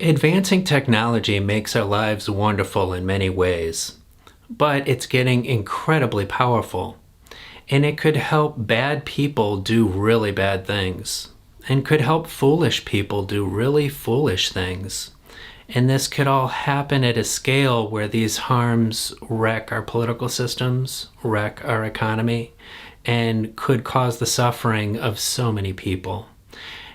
Advancing technology makes our lives wonderful in many ways, but it's getting incredibly powerful. And it could help bad people do really bad things, and could help foolish people do really foolish things. And this could all happen at a scale where these harms wreck our political systems, wreck our economy, and could cause the suffering of so many people.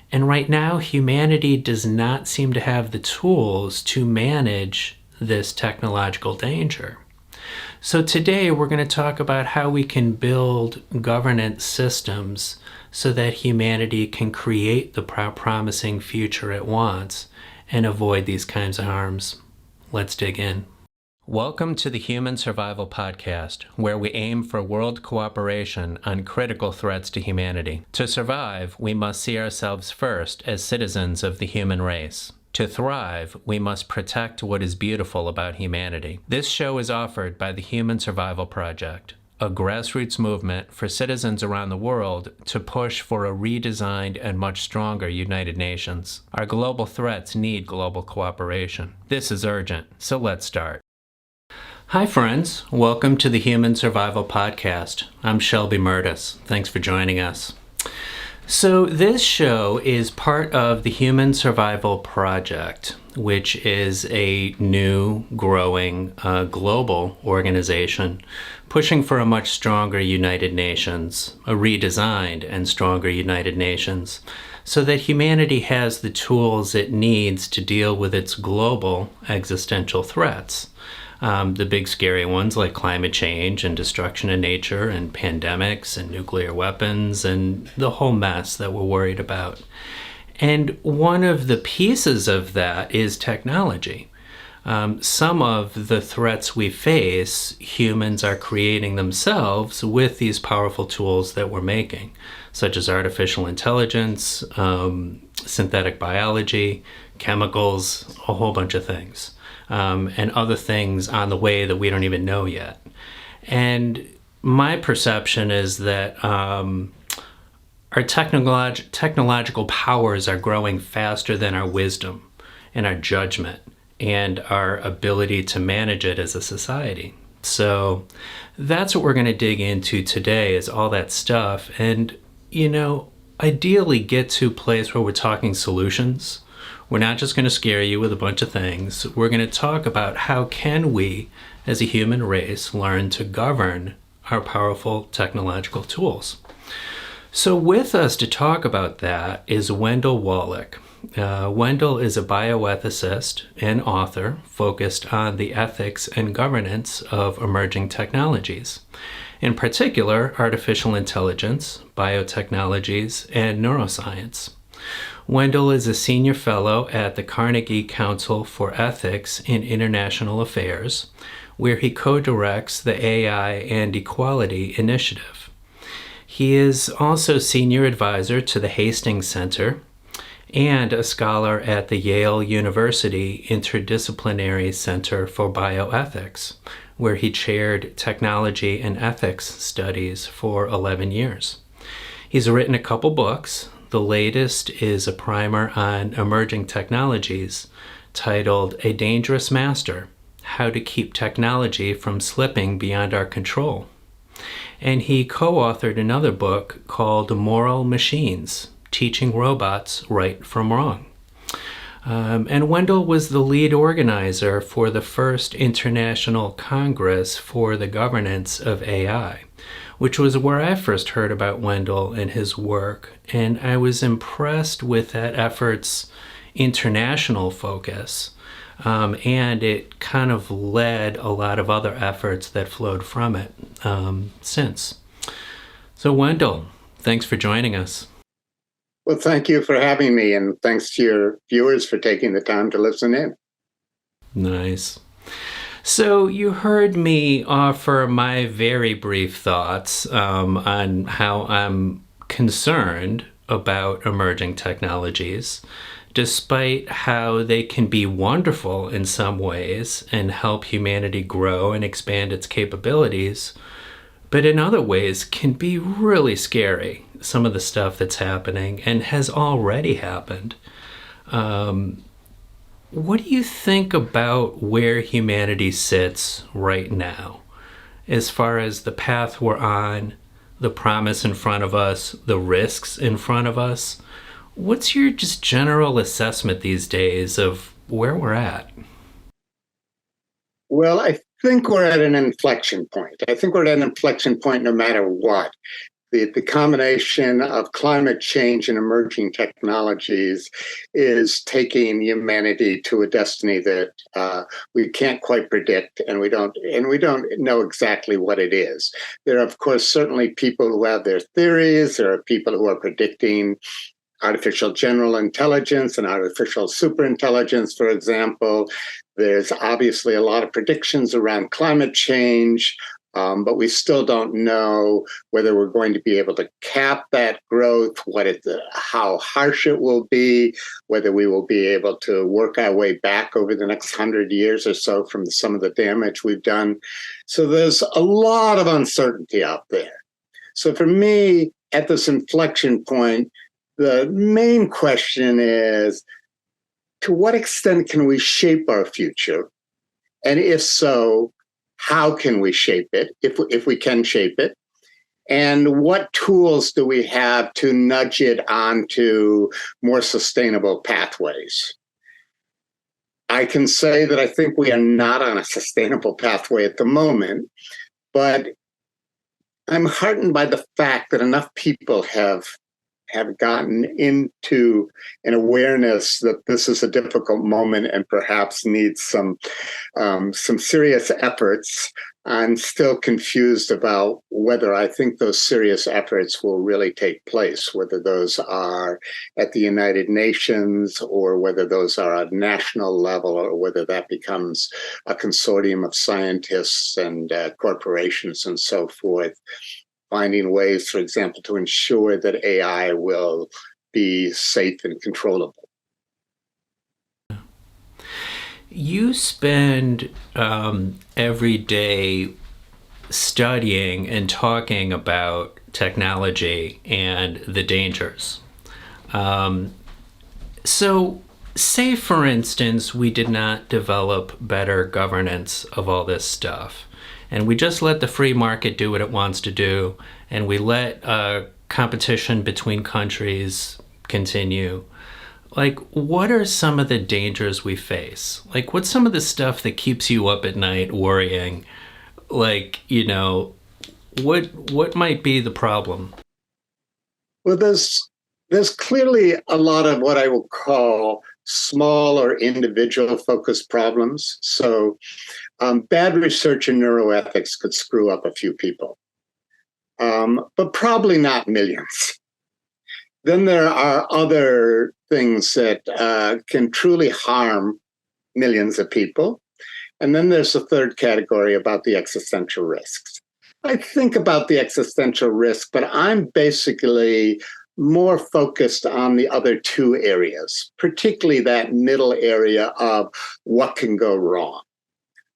And right now, humanity does not seem to have the tools to manage this technological danger. So today we're going to talk about how we can build governance systems so that humanity can create the promising future it wants and avoid these kinds of harms. Let's dig in. Welcome to the Human Survival Podcast, where we aim for world cooperation on critical threats to humanity. To survive, we must see ourselves first as citizens of the human race. To thrive, we must protect what is beautiful about humanity. This show is offered by the Human Survival Project, a grassroots movement for citizens around the world to push for a redesigned and much stronger United Nations. Our global threats need global cooperation. This is urgent, so let's start. Hi friends, welcome to the Human Survival Podcast. I'm Shelby Murtis. Thanks for joining us. So this show is part of the Human Survival Project, which is a new, growing, global organization pushing for a much stronger United Nations, a redesigned and stronger United Nations, so that humanity has the tools it needs to deal with its global existential threats. The big scary ones like climate change and destruction of nature and pandemics and nuclear weapons and the whole mess that we're worried about. And one of the pieces of that is technology. Some of the threats we face, humans are creating themselves with these powerful tools that we're making, such as artificial intelligence, synthetic biology, chemicals, a whole bunch of things. And other things on the way that we don't even know yet. And my perception is that our technological powers are growing faster than our wisdom and our judgment and our ability to manage it as a society. So that's what we're going to dig into today, is all that stuff. And, ideally get to a place where we're talking solutions. We're not just going to scare you with a bunch of things. We're going to talk about how can we, as a human race, learn to govern our powerful technological tools. So with us to talk about that is Wendell Wallach. Wendell is a bioethicist and author focused on the ethics and governance of emerging technologies. In particular, artificial intelligence, biotechnologies, and neuroscience. Wendell is a senior fellow at the Carnegie Council for Ethics in International Affairs, where he co-directs the AI and Equality Initiative. He is also senior advisor to the Hastings Center and a scholar at the Yale University Interdisciplinary Center for Bioethics, where he chaired technology and ethics studies for 11 years. He's written a couple books. The latest is a primer on emerging technologies titled A Dangerous Master: How to Keep Technology from Slipping Beyond Our Control. And he co-authored another book called Moral Machines: Teaching Robots Right from Wrong. And Wendell was the lead organizer for the first International Congress for the Governance of AI, which was where I first heard about Wendell and his work, and I was impressed with that effort's international focus, and it kind of led a lot of other efforts that flowed from it since. So Wendell, thanks for joining us. Well, thank you for having me, and thanks to your viewers for taking the time to listen in. Nice. So you heard me offer my very brief thoughts on how I'm concerned about emerging technologies, despite how they can be wonderful in some ways and help humanity grow and expand its capabilities, but in other ways can be really scary, some of the stuff that's happening and has already happened. What do you think about where humanity sits right now, as far as the path we're on, the promise in front of us, the risks in front of us? What's your just general assessment these days of where we're at? Well, I think we're at an inflection point. I think we're at an inflection point no matter what. The combination of climate change and emerging technologies is taking humanity to a destiny that we can't quite predict, and we don't know exactly what it is. There are, of course, certainly people who have their theories. There are people who are predicting artificial general intelligence and artificial superintelligence, for example. There's obviously a lot of predictions around climate change, but we still don't know whether we're going to be able to cap that growth, how harsh it will be, whether we will be able to work our way back over the next 100 years or so from some of the damage we've done. So there's a lot of uncertainty out there. So for me, at this inflection point, the main question is, to what extent can we shape our future? And if so, how can we shape it, if we can shape it? And what tools do we have to nudge it onto more sustainable pathways? I can say that I think we are not on a sustainable pathway at the moment, but I'm heartened by the fact that enough people have gotten into an awareness that this is a difficult moment and perhaps needs some serious efforts. I'm still confused about whether I think those serious efforts will really take place, whether those are at the United Nations or whether those are at national level, or whether that becomes a consortium of scientists and corporations and so forth, finding ways, for example, to ensure that AI will be safe and controllable. You spend every day studying and talking about technology and the dangers. So, say for instance, we did not develop better governance of all this stuff, and we just let the free market do what it wants to do, and we let competition between countries continue. Like, what are some of the dangers we face? Like, what's some of the stuff that keeps you up at night worrying? Like, what might be the problem? Well, there's clearly a lot of what I will call small or individual focused problems. So bad research in neuroethics could screw up a few people, but probably not millions. Then there are other things that can truly harm millions of people. And then there's the third category about the existential risks. I think about the existential risk, but I'm basically more focused on the other two areas, particularly that middle area of what can go wrong.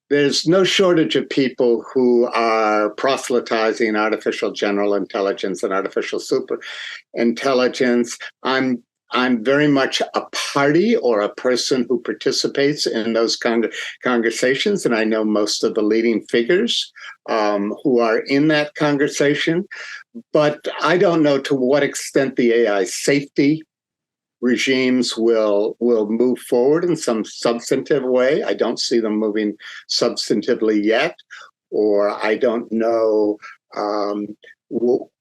There's no shortage of people who are proselytizing artificial general intelligence and artificial super intelligence. I'm very much a party or a person who participates in those conversations, and I know most of the leading figures who are in that conversation. But I don't know to what extent the AI safety regimes will move forward in some substantive way. I don't see them moving substantively yet, or I don't know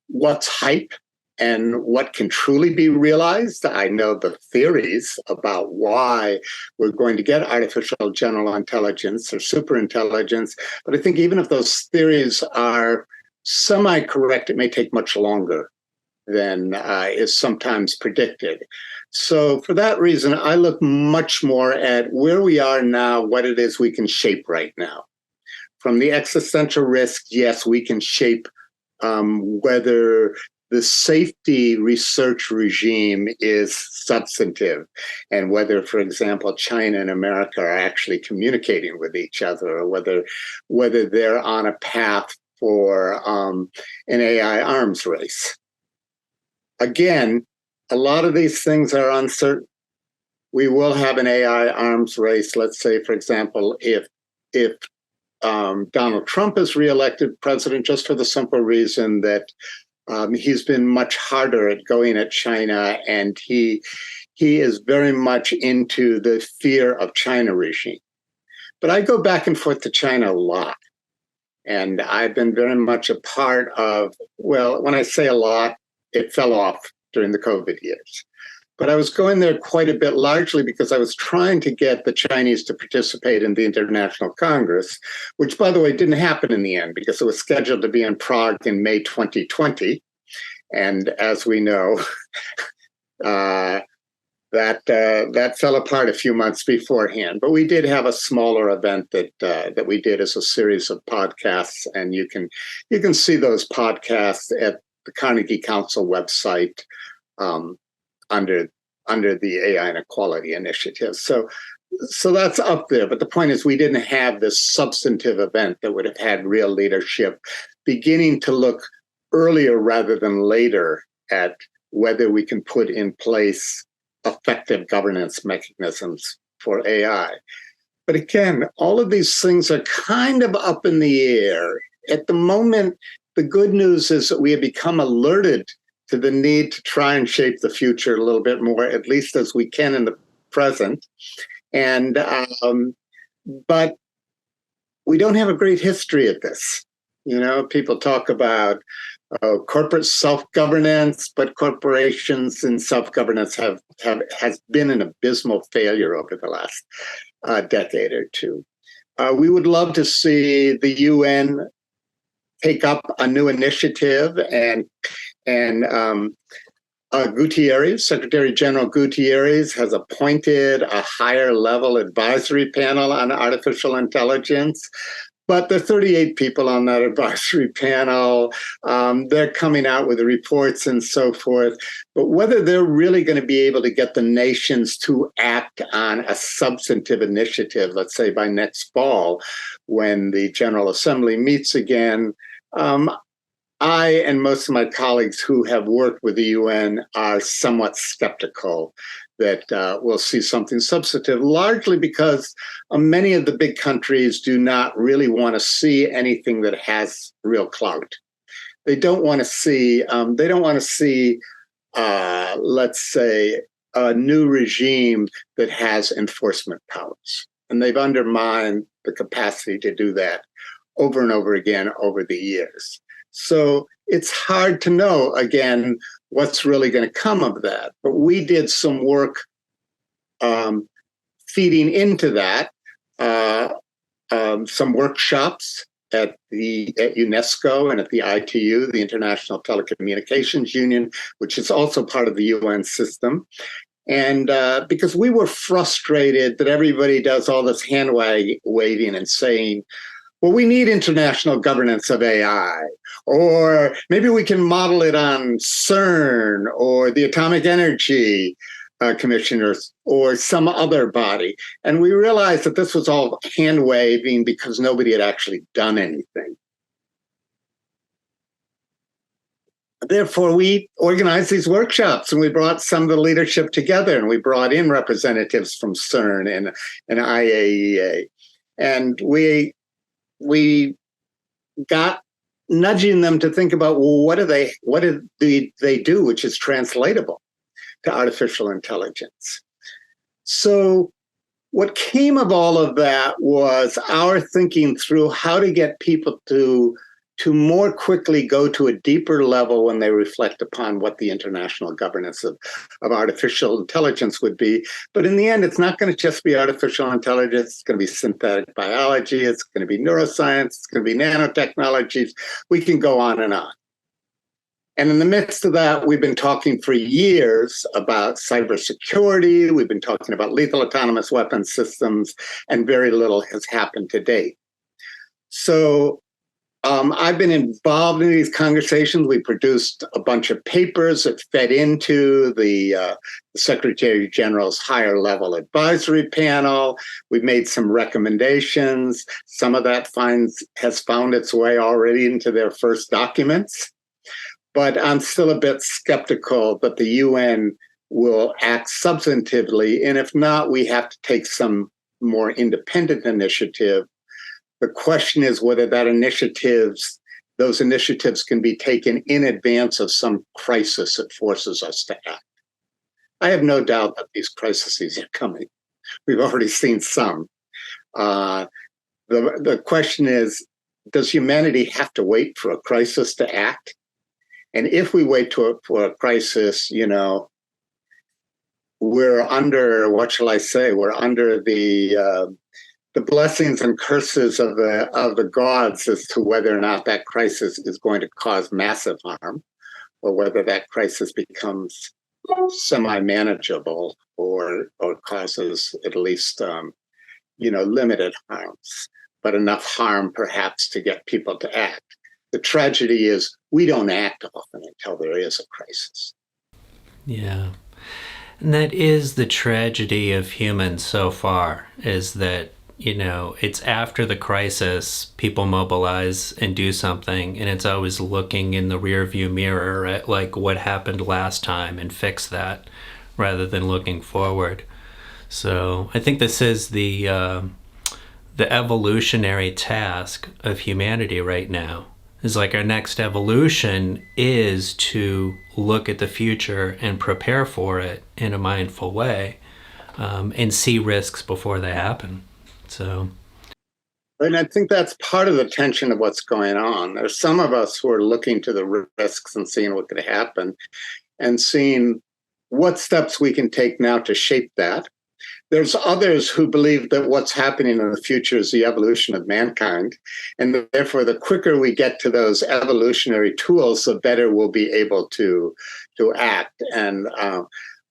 what's hype and what can truly be realized. I know the theories about why we're going to get artificial general intelligence or superintelligence, but I think even if those theories are semi-correct, it may take much longer than is sometimes predicted. So for that reason, I look much more at where we are now, what it is we can shape right now. From the existential risk, yes, we can shape whether the safety research regime is substantive, and whether, for example, China and America are actually communicating with each other, or whether they're on a path for an AI arms race. Again, a lot of these things are uncertain. we will have an AI arms race. Let's say, for example, if Donald Trump is reelected president, just for the simple reason that he's been much harder at going at China, and he is very much into the fear of China regime. But I go back and forth to China a lot. And I've been very much a part of, well, when I say a lot, it fell off during the COVID years. But I was going there quite a bit, largely because I was trying to get the Chinese to participate in the International Congress, which, by the way, didn't happen in the end because it was scheduled to be in Prague in May 2020. And as we know, that fell apart a few months beforehand. But we did have a smaller event that we did as a series of podcasts, and you can see those podcasts at the Carnegie Council website under the AI Inequality Initiative. So that's up there. But the point is, we didn't have this substantive event that would have had real leadership, beginning to look earlier rather than later at whether we can put in place effective governance mechanisms for AI. But again, all of these things are kind of up in the air. At the moment, the good news is that we have become alerted to the need to try and shape the future a little bit more, at least as we can in the present. And but we don't have a great history at this. You know, people talk about corporate self-governance, but corporations and self-governance has been an abysmal failure over the last decade or two. We would love to see the UN take up a new initiative, and Gutierrez, Secretary General Gutierrez, has appointed a higher level advisory panel on artificial intelligence. But there are 38 people on that advisory panel. They're coming out with reports and so forth. But whether they're really going to be able to get the nations to act on a substantive initiative, let's say by next fall, when the General Assembly meets again, I and most of my colleagues who have worked with the UN are somewhat skeptical that we'll see something substantive, largely because many of the big countries do not really want to see anything that has real clout. They don't want to see. Let's say, a new regime that has enforcement powers, and they've undermined the capacity to do that over and over again over the years. So it's hard to know, again, what's really going to come of that. But we did some work feeding into that, some workshops at UNESCO and at the ITU, the International Telecommunications Union, which is also part of the UN system. And because we were frustrated that everybody does all this hand waving and saying, well, we need international governance of AI, or maybe we can model it on CERN or the Atomic Energy Commission or some other body. And we realized that this was all hand waving because nobody had actually done anything. Therefore, we organized these workshops and we brought some of the leadership together, and we brought in representatives from CERN and IAEA. And we got nudging them to think about, well, what do they do, which is translatable to artificial intelligence. So what came of all of that was our thinking through how to get people to more quickly go to a deeper level when they reflect upon what the international governance of artificial intelligence would be. But in the end, it's not going to just be artificial intelligence. It's going to be synthetic biology. It's going to be neuroscience. It's going to be nanotechnologies. We can go on and on. And in the midst of that, we've been talking for years about cybersecurity. We've been talking about lethal autonomous weapons systems, and very little has happened to date. So I've been involved in these conversations. We produced a bunch of papers that fed into the Secretary General's higher level advisory panel. We've made some recommendations. Some of that has found its way already into their first documents. But I'm still a bit skeptical that the UN will act substantively. And if not, we have to take some more independent initiative. The question is whether those initiatives can be taken in advance of some crisis that forces us to act. I have no doubt that these crises are coming. We've already seen some. The question is, does humanity have to wait for a crisis to act? And if we wait for a crisis, we're under, what shall I say? We're under the blessings and curses of the gods as to whether or not that crisis is going to cause massive harm, or whether that crisis becomes semi-manageable or causes at least limited harms, but enough harm perhaps to get people to act. The tragedy is we don't act often until there is a crisis. Yeah. And that is the tragedy of humans so far, is that, it's after the crisis, people mobilize and do something, and it's always looking in the rearview mirror at like what happened last time and fix that, rather than looking forward. So I think this is the evolutionary task of humanity right now. Is like our next evolution is to look at the future and prepare for it in a mindful way, and see risks before they happen. So, and I think that's part of the tension of what's going on. There's some of us who are looking to the risks and seeing what could happen and seeing what steps we can take now to shape that. There's others who believe that what's happening in the future is the evolution of mankind. And therefore, the quicker we get to those evolutionary tools, the better we'll be able to act. And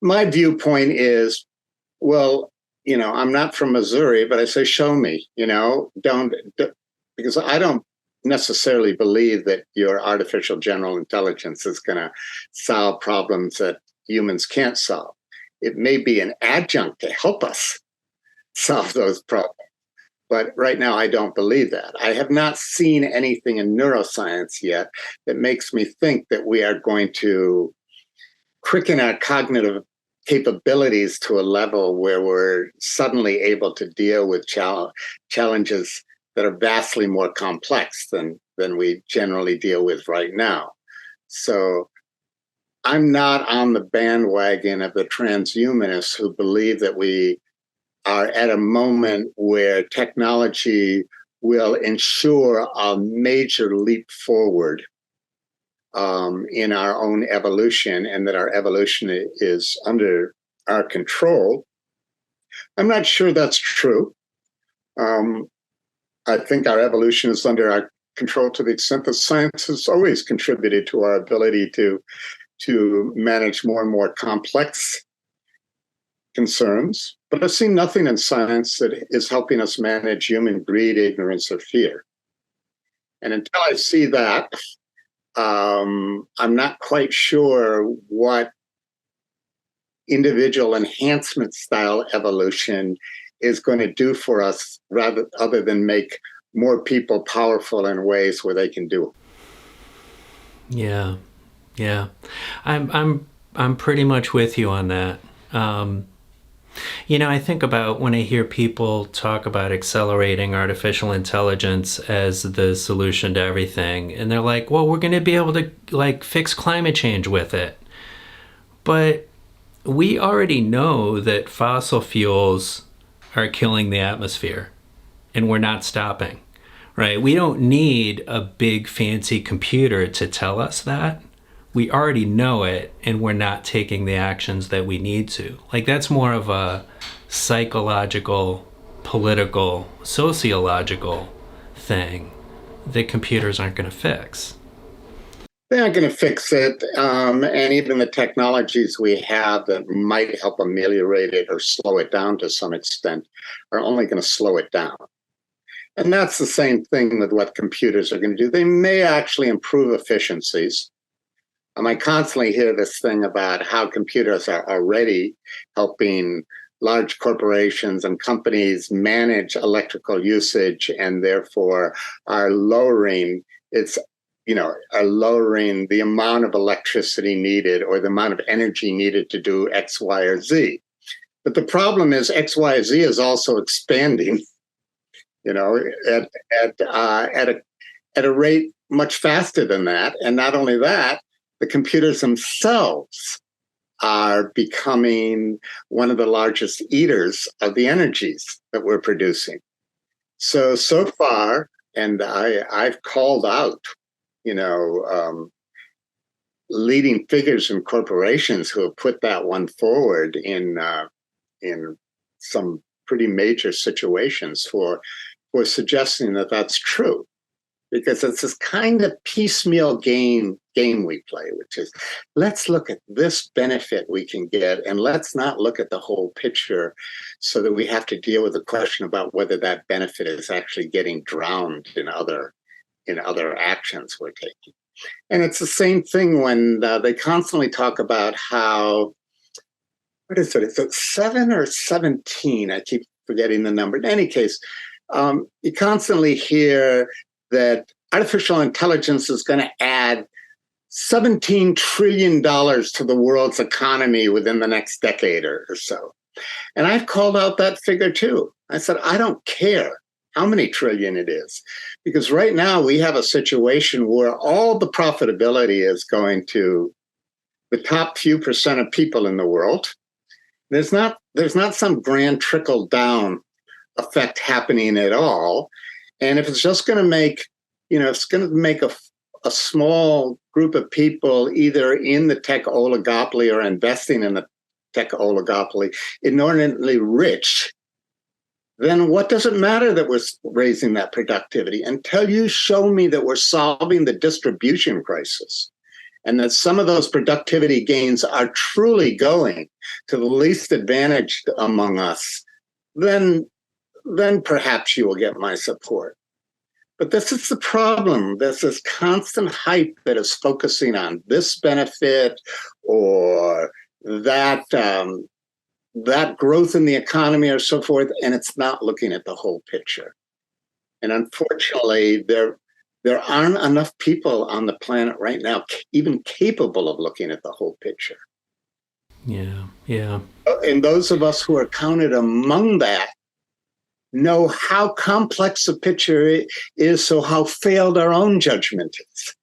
my viewpoint is, well, I'm not from Missouri, but I say, show me, don't, because I don't necessarily believe that your artificial general intelligence is going to solve problems that humans can't solve. It may be an adjunct to help us solve those problems. But right now, I don't believe that. I have not seen anything in neuroscience yet that makes me think that we are going to quicken our cognitive capabilities to a level where we're suddenly able to deal with challenges that are vastly more complex than we generally deal with right now. So I'm not on the bandwagon of the transhumanists who believe that we are at a moment where technology will ensure a major leap forward in our own evolution, and that our evolution is under our control. I'm not sure that's true. I think our evolution is under our control to the extent that science has always contributed to our ability to manage more and more complex concerns. But I've seen nothing in science that is helping us manage human greed, ignorance, or fear. And until I see that, I'm not quite sure what individual enhancement style evolution is going to do for us, other than make more people powerful in ways where they can do it. Yeah. I'm pretty much with you on that. I think about when I hear people talk about accelerating artificial intelligence as the solution to everything, and they're like, well, we're going to be able to fix climate change with it. But we already know that fossil fuels are killing the atmosphere, and we're not stopping, right? We don't need a big fancy computer to tell us that. We already know it, and we're not taking the actions that we need to. That's more of a psychological, political, sociological thing that computers aren't going to fix. They aren't going to fix it. And even the technologies we have that might help ameliorate it or slow it down to some extent are only going to slow it down. And that's the same thing with what computers are going to do. They may actually improve efficiencies. I constantly hear this thing about how computers are already helping large corporations and companies manage electrical usage, and therefore are lowering its are lowering the amount of electricity needed or the amount of energy needed to do X, Y, or Z. But the problem is X, Y, or Z is also expanding, at a rate much faster than that. And not only that, the computers themselves are becoming one of the largest eaters of the energies that we're producing. So far, and I've called out, leading figures in corporations who have put that one forward in some pretty major situations for suggesting that that's true, because it's this kind of piecemeal game we play, which is, let's look at this benefit we can get, and let's not look at the whole picture, so that we have to deal with the question about whether that benefit is actually getting drowned in other actions we're taking. And it's the same thing when they constantly talk about how, what is it? It's 7 or 17. I keep forgetting the number. In any case, you constantly hear that artificial intelligence is going to add $17 trillion to the world's economy within the next decade or so. And I've called out that figure too. I said, I don't care how many trillion it is, because right now we have a situation where all the profitability is going to the top few percent of people in the world. There's not some grand trickle down effect happening at all. And if it's just going to make, it's going to make a small group of people either in the tech oligopoly or investing in the tech oligopoly inordinately rich, then what does it matter that we're raising that productivity until you show me that we're solving the distribution crisis and that some of those productivity gains are truly going to the least advantaged among us, then perhaps you will get my support. But this is the problem. There's this constant hype that is focusing on this benefit or that growth in the economy or so forth, and it's not looking at the whole picture. And unfortunately, there aren't enough people on the planet right now even capable of looking at the whole picture. Yeah. And those of us who are counted among that know how complex the picture is, so how failed our own judgment is.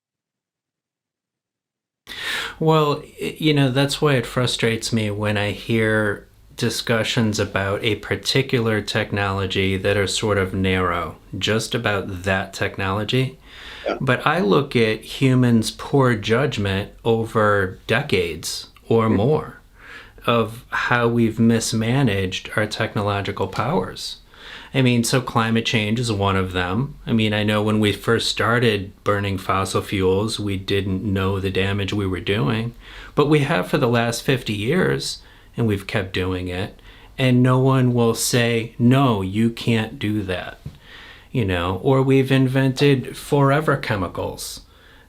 Well, that's why it frustrates me when I hear discussions about a particular technology that are sort of narrow, just about that technology. Yeah. But I look at humans' poor judgment over decades or more of how we've mismanaged our technological powers. I mean, so climate change is one of them. I mean, I know when we first started burning fossil fuels, we didn't know the damage we were doing, but we have for the last 50 years, and we've kept doing it, and no one will say, no, you can't do that, or we've invented forever chemicals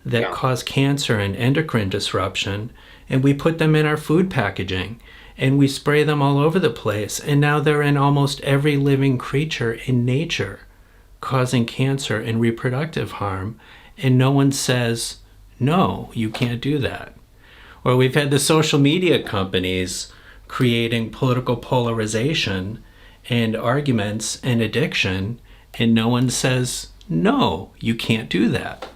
that cause cancer and endocrine disruption, and we put them in our food packaging. And we spray them all over the place, and now they're in almost every living creature in nature, causing cancer and reproductive harm, and no one says, no, you can't do that. Or we've had the social media companies creating political polarization and arguments and addiction, and no one says, no, you can't do that.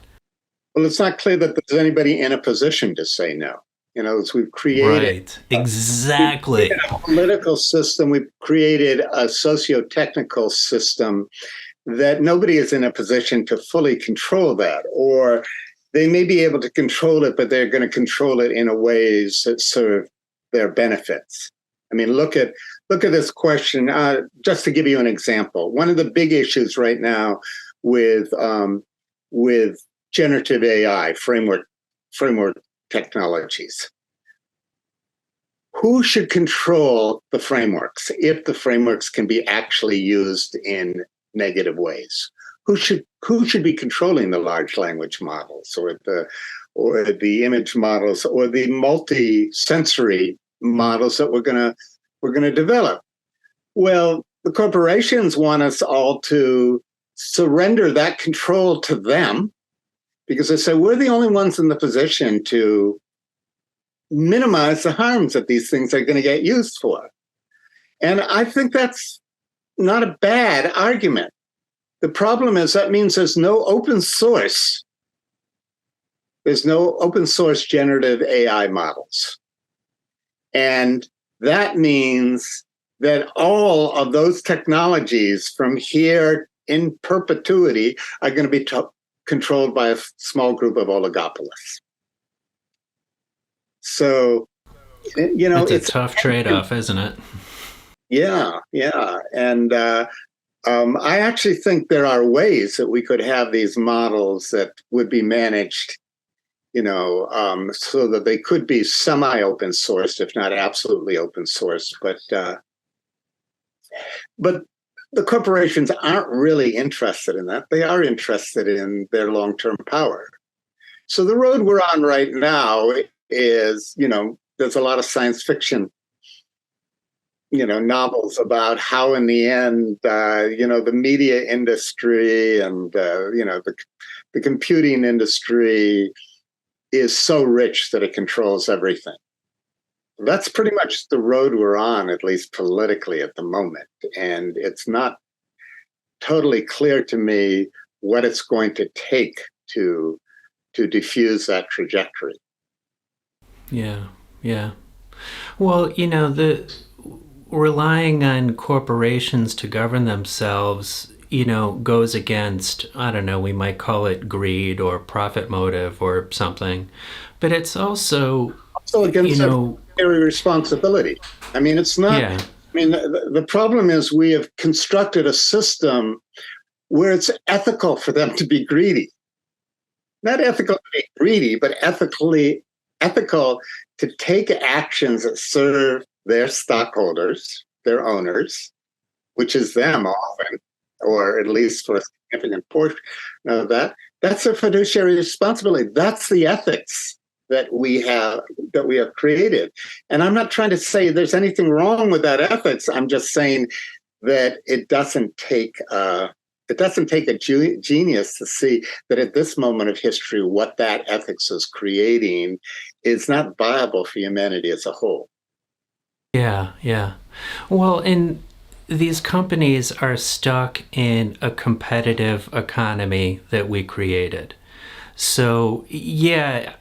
Well, it's not clear that there's anybody in a position to say no. As we've created right. Exactly. A political system, we've created a socio-technical system that nobody is in a position to fully control that, or they may be able to control it, but they're going to control it in a ways that serve their benefits. I mean, look at this question. Just to give you an example, one of the big issues right now with generative AI framework technologies. Who should control the frameworks if the frameworks can be actually used in negative ways? Who should be controlling the large language models or the image models or the multi-sensory models that we're gonna develop? Well, the corporations want us all to surrender that control to them, because they say we're the only ones in the position to minimize the harms that these things are going to get used for. And I think that's not a bad argument. The problem is that means there's no open source. There's no open source generative AI models. And that means that all of those technologies from here in perpetuity are going to be controlled by a small group of oligopolists. So, it's a tough trade-off, isn't it? Yeah. And I actually think there are ways that we could have these models that would be managed, so that they could be semi-open sourced, if not absolutely open source. But the corporations aren't really interested in that. They are interested in their long-term power. So the road we're on right now is, there's a lot of science fiction, novels about how in the end, the media industry and, the computing industry is so rich that it controls everything. That's pretty much the road we're on, at least politically at the moment. And it's not totally clear to me what it's going to take to diffuse that trajectory. Yeah. Well, the relying on corporations to govern themselves, goes against, I don't know, we might call it greed or profit motive or something. But it's also against responsibility. I mean, it's not. Yeah. I mean, the problem is we have constructed a system where it's ethical for them to be greedy. Not ethical to be greedy, but ethical to take actions that serve their stockholders, their owners, which is them often, or at least for a significant portion of that. That's a fiduciary responsibility. That's the ethics that we have created. And I'm not trying to say there's anything wrong with that ethics. I'm just saying that it doesn't take a genius to see that at this moment of history, what that ethics is creating is not viable for humanity as a whole. Yeah. Well, and these companies are stuck in a competitive economy that we created. So, yeah,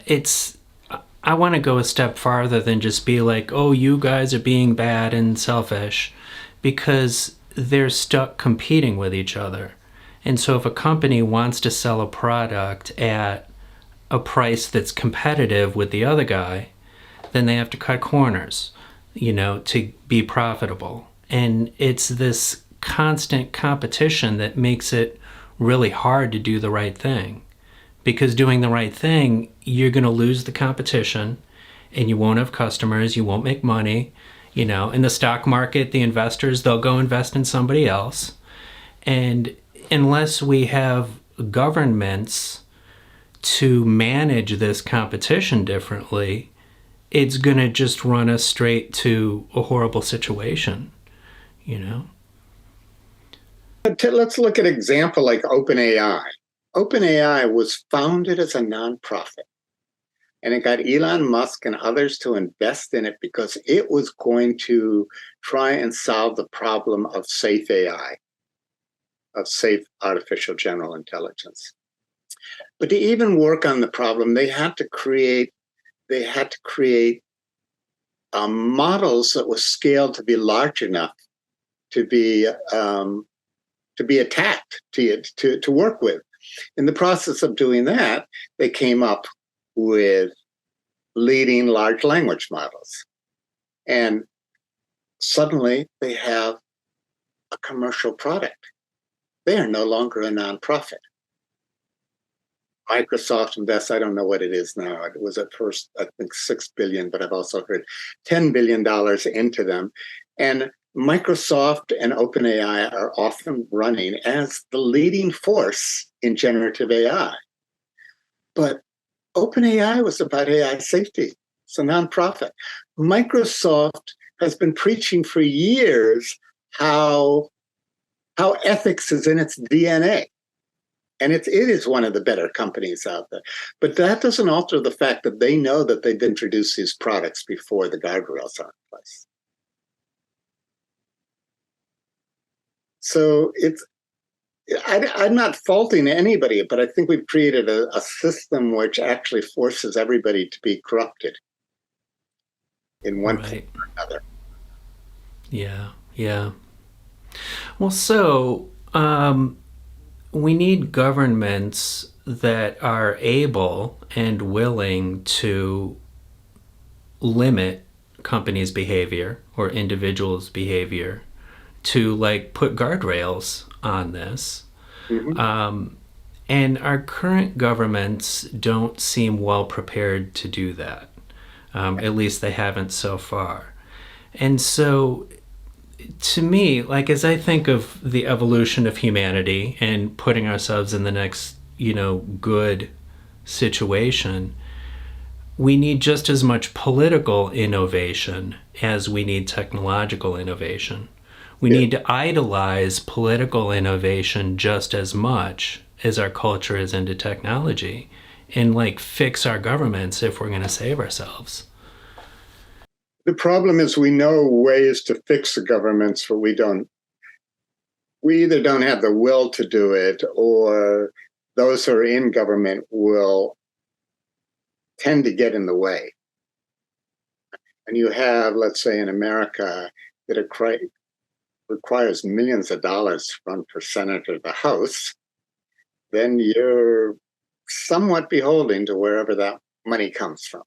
I want to go a step farther than just be like, oh, you guys are being bad and selfish, because they're stuck competing with each other. And so if a company wants to sell a product at a price that's competitive with the other guy, then they have to cut corners, to be profitable. And it's this constant competition that makes it really hard to do the right thing. Because doing the right thing, you're going to lose the competition and you won't have customers, you won't make money. In the stock market, the investors, they'll go invest in somebody else. And unless we have governments to manage this competition differently, it's going to just run us straight to a horrible situation, Let's look at an example like OpenAI. OpenAI was founded as a nonprofit, and it got Elon Musk and others to invest in it because it was going to try and solve the problem of safe AI, of safe artificial general intelligence. But to even work on the problem, they had to create models that were scaled to be large enough to be attacked, to work with. In the process of doing that, they came up with leading large language models. And suddenly they have a commercial product. They are no longer a nonprofit. Microsoft invests, I don't know what it is now. It was at first, I think, $6 billion, but I've also heard $10 billion into them. And Microsoft and OpenAI are often running as the leading force in generative AI. But OpenAI was about AI safety. It's a nonprofit. Microsoft has been preaching for years how ethics is in its DNA. And it is one of the better companies out there. But that doesn't alter the fact that they know that they've introduced these products before the guardrails are in place. So I'm not faulting anybody, but I think we've created a system which actually forces everybody to be corrupted in one form or another. Yeah, yeah. Well, so we need governments that are able and willing to limit companies' behavior or individuals' behavior, to like put guardrails on this. Mm-hmm. And our current governments don't seem well prepared to do that. At least they haven't so far. And so, to me, like as I think of the evolution of humanity and putting ourselves in the next, good situation, we need just as much political innovation as we need technological innovation. We Yeah. need to idolize political innovation just as much as our culture is into technology, and like fix our governments if we're going to save ourselves. The problem is we know ways to fix the governments, but we don't. We either don't have the will to do it, or those who are in government will tend to get in the way. And you have, let's say, in America, that requires millions of dollars to run for senator of the House, then you're somewhat beholden to wherever that money comes from.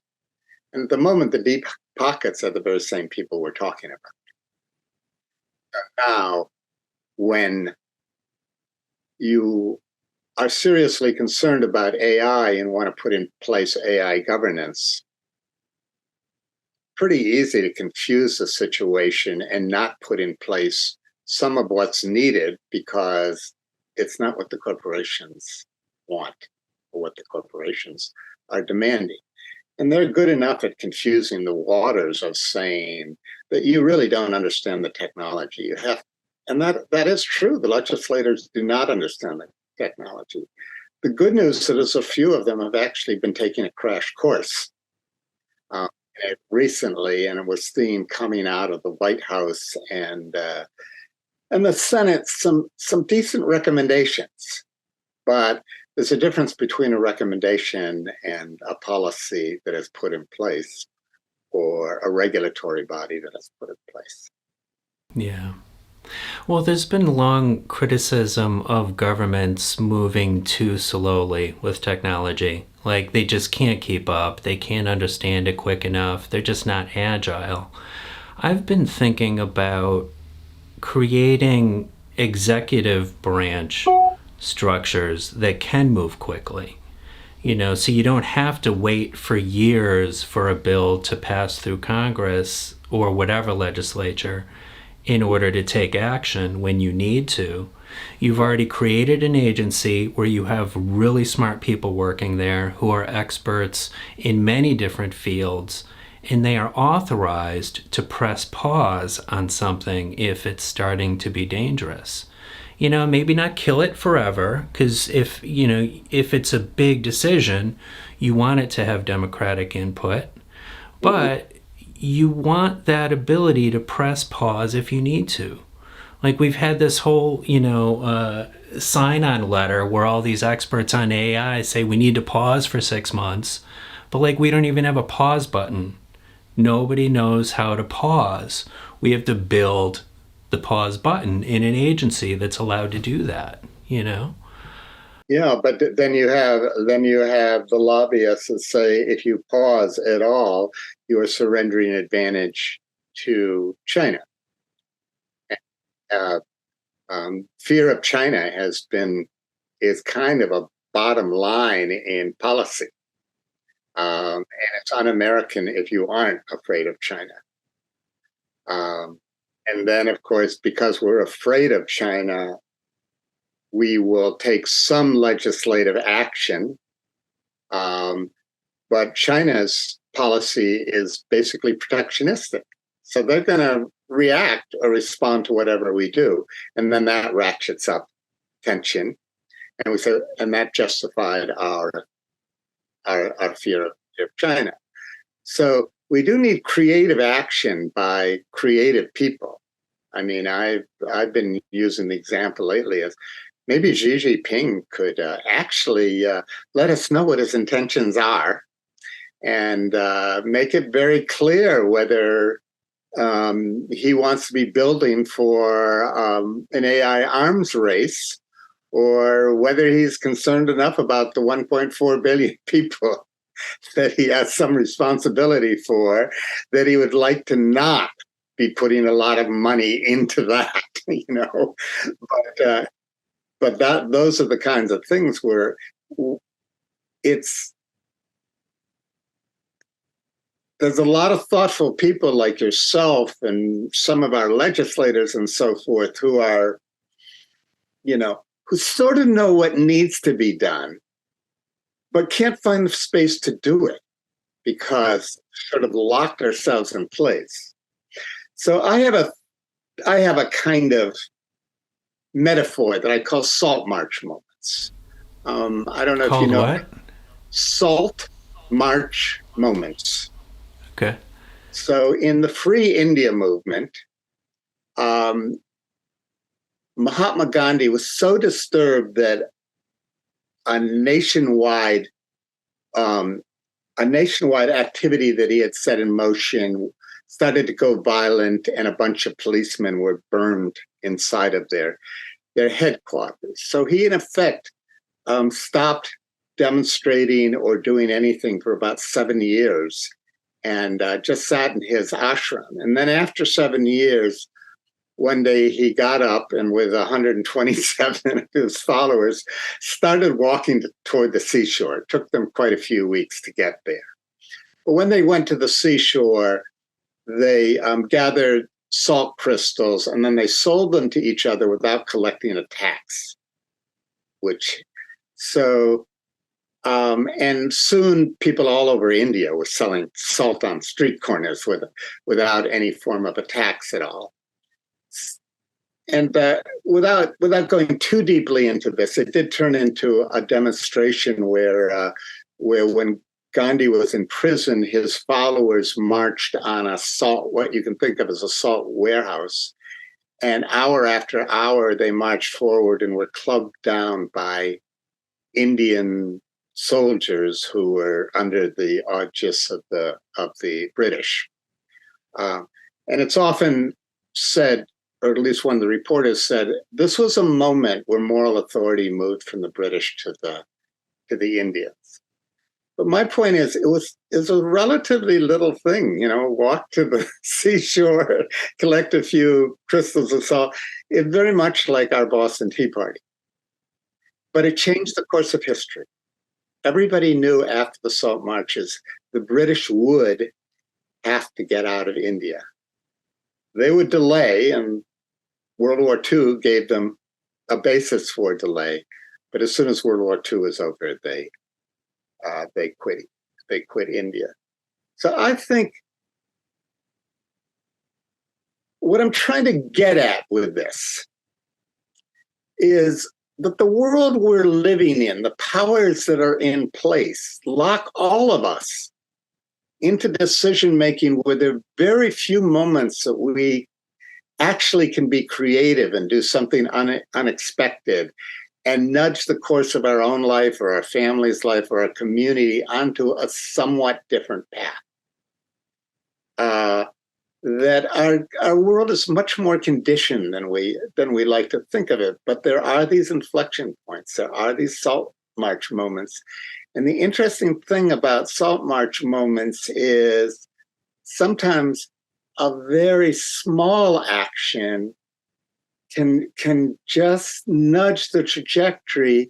And at the moment, the deep pockets are the very same people we're talking about. Now, when you are seriously concerned about AI and want to put in place AI governance, pretty easy to confuse the situation and not put in place some of what's needed, because it's not what the corporations want or what the corporations are demanding. And they're good enough at confusing the waters of saying that you really don't understand the technology. You have, and that is true. The legislators do not understand the technology. The good news is a few of them have actually been taking a crash course recently, and it was seen coming out of the White House and the Senate some decent recommendations. But there's a difference between a recommendation and a policy that is put in place, or a regulatory body that is put in place. Yeah. Well, there's been long criticism of governments moving too slowly with technology. Like they just can't keep up, they can't understand it quick enough, they're just not agile. I've been thinking about creating executive branch structures that can move quickly. So you don't have to wait for years for a bill to pass through Congress or whatever legislature in order to take action when you need to. You've already created an agency where you have really smart people working there who are experts in many different fields, and they are authorized to press pause on something if it's starting to be dangerous. Maybe not kill it forever, because if it's a big decision, you want it to have democratic input, but you want that ability to press pause if you need to. Like we've had this whole, sign-on letter where all these experts on AI say we need to pause for 6 months, but like we don't even have a pause button. Nobody knows how to pause. We have to build the pause button in an agency that's allowed to do that. Yeah, but then you have the lobbyists that say if you pause at all, you are surrendering advantage to China. Fear of China is kind of a bottom line in policy, and it's un-American if you aren't afraid of China. And then, of course, because we're afraid of China, we will take some legislative action. But China's policy is basically protectionistic. So they're going to react or respond to whatever we do. And then that ratchets up tension. And we say, and that justified our fear of China. So we do need creative action by creative people. I mean, I've been using the example lately as maybe Xi Jinping could actually let us know what his intentions are and make it very clear whether he wants to be building for an AI arms race or whether he's concerned enough about the 1.4 billion people that he has some responsibility for that he would like to not be putting a lot of money into that, you know. But those are the kinds of things where there's a lot of thoughtful people like yourself and some of our legislators and so forth who are, you know, who sort of know what needs to be done, but can't find the space to do it because sort of locked ourselves in place. So I have a kind of metaphor that I call salt march moments. I don't know Called if you know what? Salt march moments. Okay. So in the Free India movement, Mahatma Gandhi was so disturbed that a nationwide activity that he had set in motion started to go violent, and a bunch of policemen were burned inside of their headquarters. So he, in effect, stopped demonstrating or doing anything for about 7 years and just sat in his ashram. And then after 7 years, one day he got up and with 127 of his followers started walking toward the seashore. It took them quite a few weeks to get there. But when they went to the seashore, they gathered salt crystals and then they sold them to each other without collecting a tax. And soon people all over India were selling salt on street corners without any form of a tax at all. And without going too deeply into this, it did turn into a demonstration where when Gandhi was in prison, his followers marched on what you can think of as a salt warehouse. And hour after hour, they marched forward and were clubbed down by Indian soldiers who were under the aegis of the British. And it's often said, or at least one of the reporters said, this was a moment where moral authority moved from the British to the Indians. But my point is, it was a relatively little thing, you know, walk to the seashore, collect a few crystals of salt. It's very much like our Boston Tea Party. But it changed the course of history. Everybody knew after the salt marches, the British would have to get out of India. They would delay, and World War II gave them a basis for delay. But as soon as World War II was over, they quit. They quit India. So I think what I'm trying to get at with this is that the world we're living in, the powers that are in place, lock all of us into decision making where there are very few moments that we actually can be creative and do something unexpected and nudge the course of our own life or our family's life or our community onto a somewhat different path. That our world is much more conditioned than we like to think of it. But there are these inflection points. There are these salt march moments. And the interesting thing about salt march moments is sometimes a very small action can just nudge the trajectory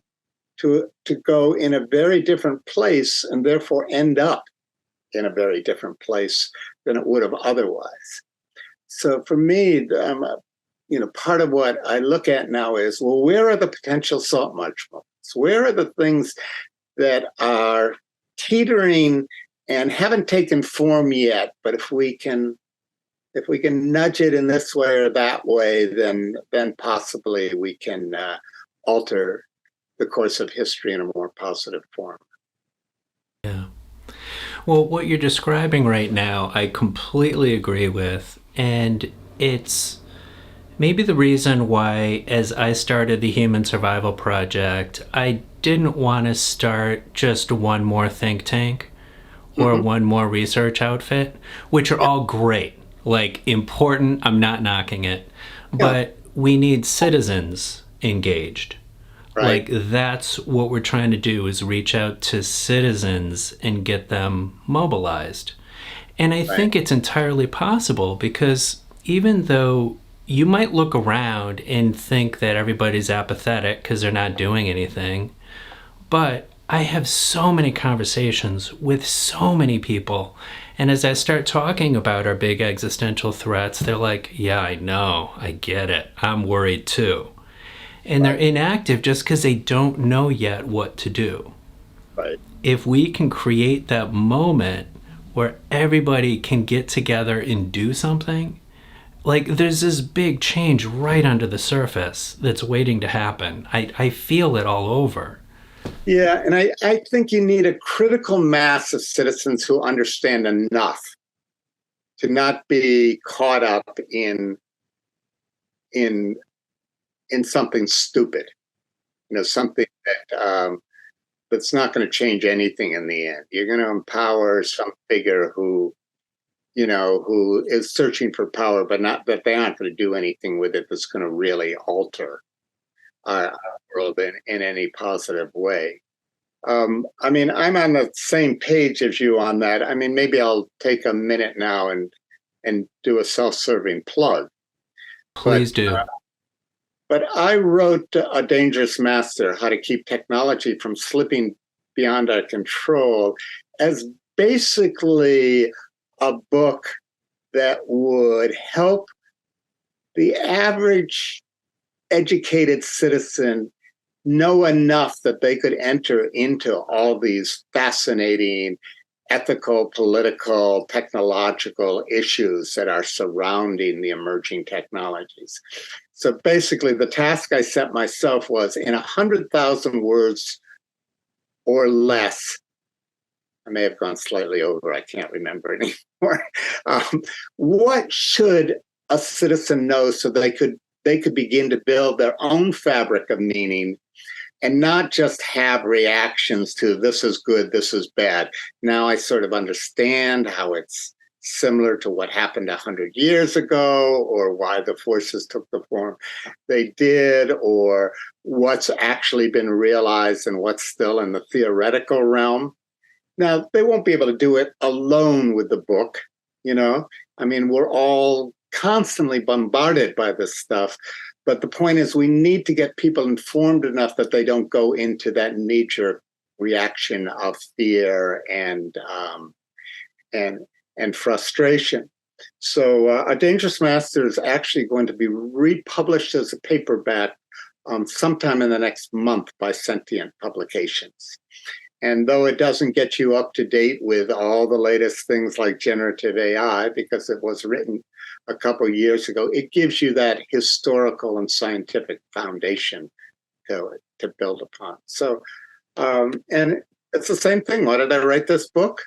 to go in a very different place and therefore end up in a very different place than it would have otherwise. So for me, part of what I look at now is, well, where are the potential salt march moments? Where are the things that are teetering and haven't taken form yet? But if we can nudge it in this way or that way, then possibly we can alter the course of history in a more positive form. Yeah. Well, what you're describing right now, I completely agree with. And it's maybe the reason why, as I started the Human Survival Project, I didn't want to start just one more think tank or one more research outfit, which are all great, like important. I'm not knocking it, but we need citizens engaged. Right. Like that's what we're trying to do, is reach out to citizens and get them mobilized. And I think it's entirely possible, because even though you might look around and think that everybody's apathetic because they're not doing anything, but I have so many conversations with so many people. And as I start talking about our big existential threats, they're like, yeah, I know, I get it, I'm worried too. And they're inactive just because they don't know yet what to do. Right. If we can create that moment where everybody can get together and do something, like there's this big change right under the surface that's waiting to happen. I feel it all over. Yeah, and I think you need a critical mass of citizens who understand enough to not be caught up in something stupid, something that's not going to change anything in the end. You're going to empower some figure who is searching for power, but not that they aren't going to do anything with it that's going to really alter our world in any positive way. I'm on the same page as you on that. Maybe I'll take a minute now and do a self-serving plug. Please do. But I wrote A Dangerous Master, How to Keep Technology from Slipping Beyond Our Control, as basically a book that would help the average educated citizen know enough that they could enter into all these fascinating ethical, political, technological issues that are surrounding the emerging technologies. So basically, the task I set myself was, in 100,000 words or less, I may have gone slightly over, I can't remember anymore, what should a citizen know so they could begin to build their own fabric of meaning and not just have reactions to this is good, this is bad. Now I sort of understand how it's similar to what happened 100 years ago, or why the forces took the form they did, or what's actually been realized and what's still in the theoretical realm. Now, they won't be able to do it alone with the book, we're all constantly bombarded by this stuff. But the point is, we need to get people informed enough that they don't go into that knee-jerk reaction of fear and frustration. So A Dangerous Master is actually going to be republished as a paperback sometime in the next month by Sentient Publications. And though it doesn't get you up to date with all the latest things like generative AI, because it was written a couple of years ago, it gives you that historical and scientific foundation to build upon. So, and it's the same thing. Why did I write this book?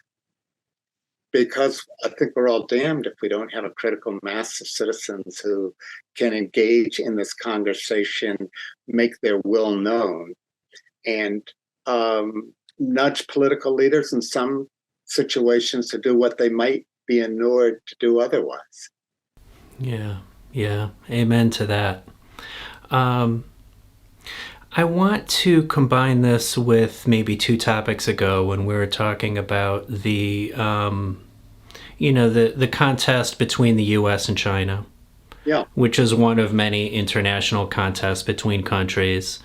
Because I think we're all damned if we don't have a critical mass of citizens who can engage in this conversation, make their will known, and nudge political leaders in some situations to do what they might be inured to do otherwise. Yeah. Amen to that. I want to combine this with maybe 2 topics ago when we were talking about the contest between the U.S. and China, which is one of many international contests between countries.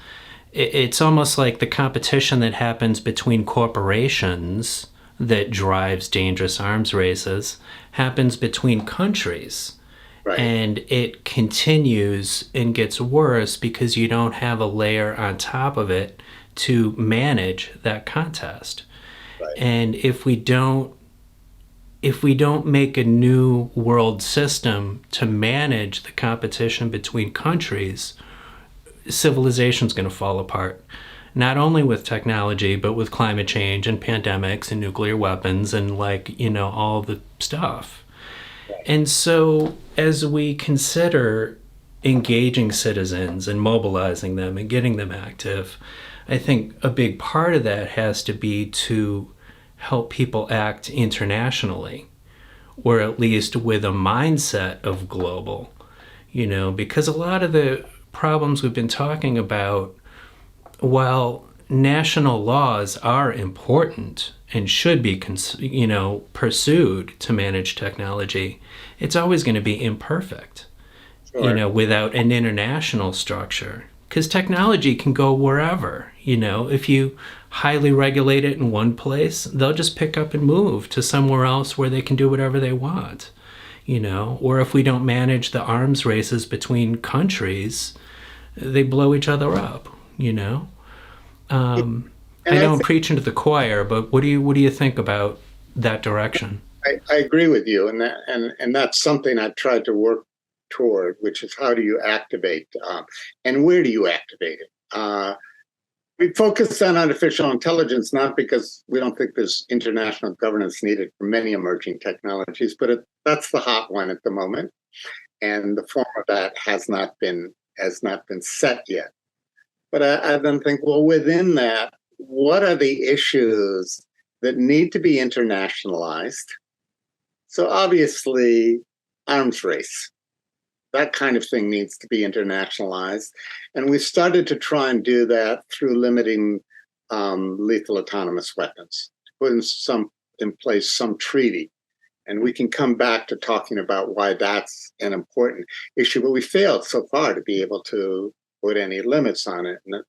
It's almost like the competition that happens between corporations that drives dangerous arms races happens between countries. Right. And it continues and gets worse because you don't have a layer on top of it to manage that contest. Right. And if we don't make a new world system to manage the competition between countries, civilization's going to fall apart. not only with technology, but with climate change and pandemics and nuclear weapons and, like, all the stuff. And so as we consider engaging citizens and mobilizing them and getting them active, I think a big part of that has to be to help people act internationally, or at least with a mindset of global, because a lot of the problems we've been talking about, while national laws are important and should be, pursued to manage technology, it's always going to be imperfect, Sure. without an international structure. Because technology can go wherever. If you highly regulate it in one place, they'll just pick up and move to somewhere else where they can do whatever they want. Or if we don't manage the arms races between countries, they blow each other up. I know I'm preaching to the choir, but what do you think about that direction? I agree with you, and that's something I've tried to work toward, which is how do you activate, and where do you activate it? We focus on artificial intelligence not because we don't think there's international governance needed for many emerging technologies, but that's the hot one at the moment, and the form of that has not been set yet. But I then think, well, within that, what are the issues that need to be internationalized? So obviously, arms race, that kind of thing needs to be internationalized. And we started to try and do that through limiting lethal autonomous weapons, to put in place some treaty. And we can come back to talking about why that's an important issue, but we failed so far to be able to put any limits on it. And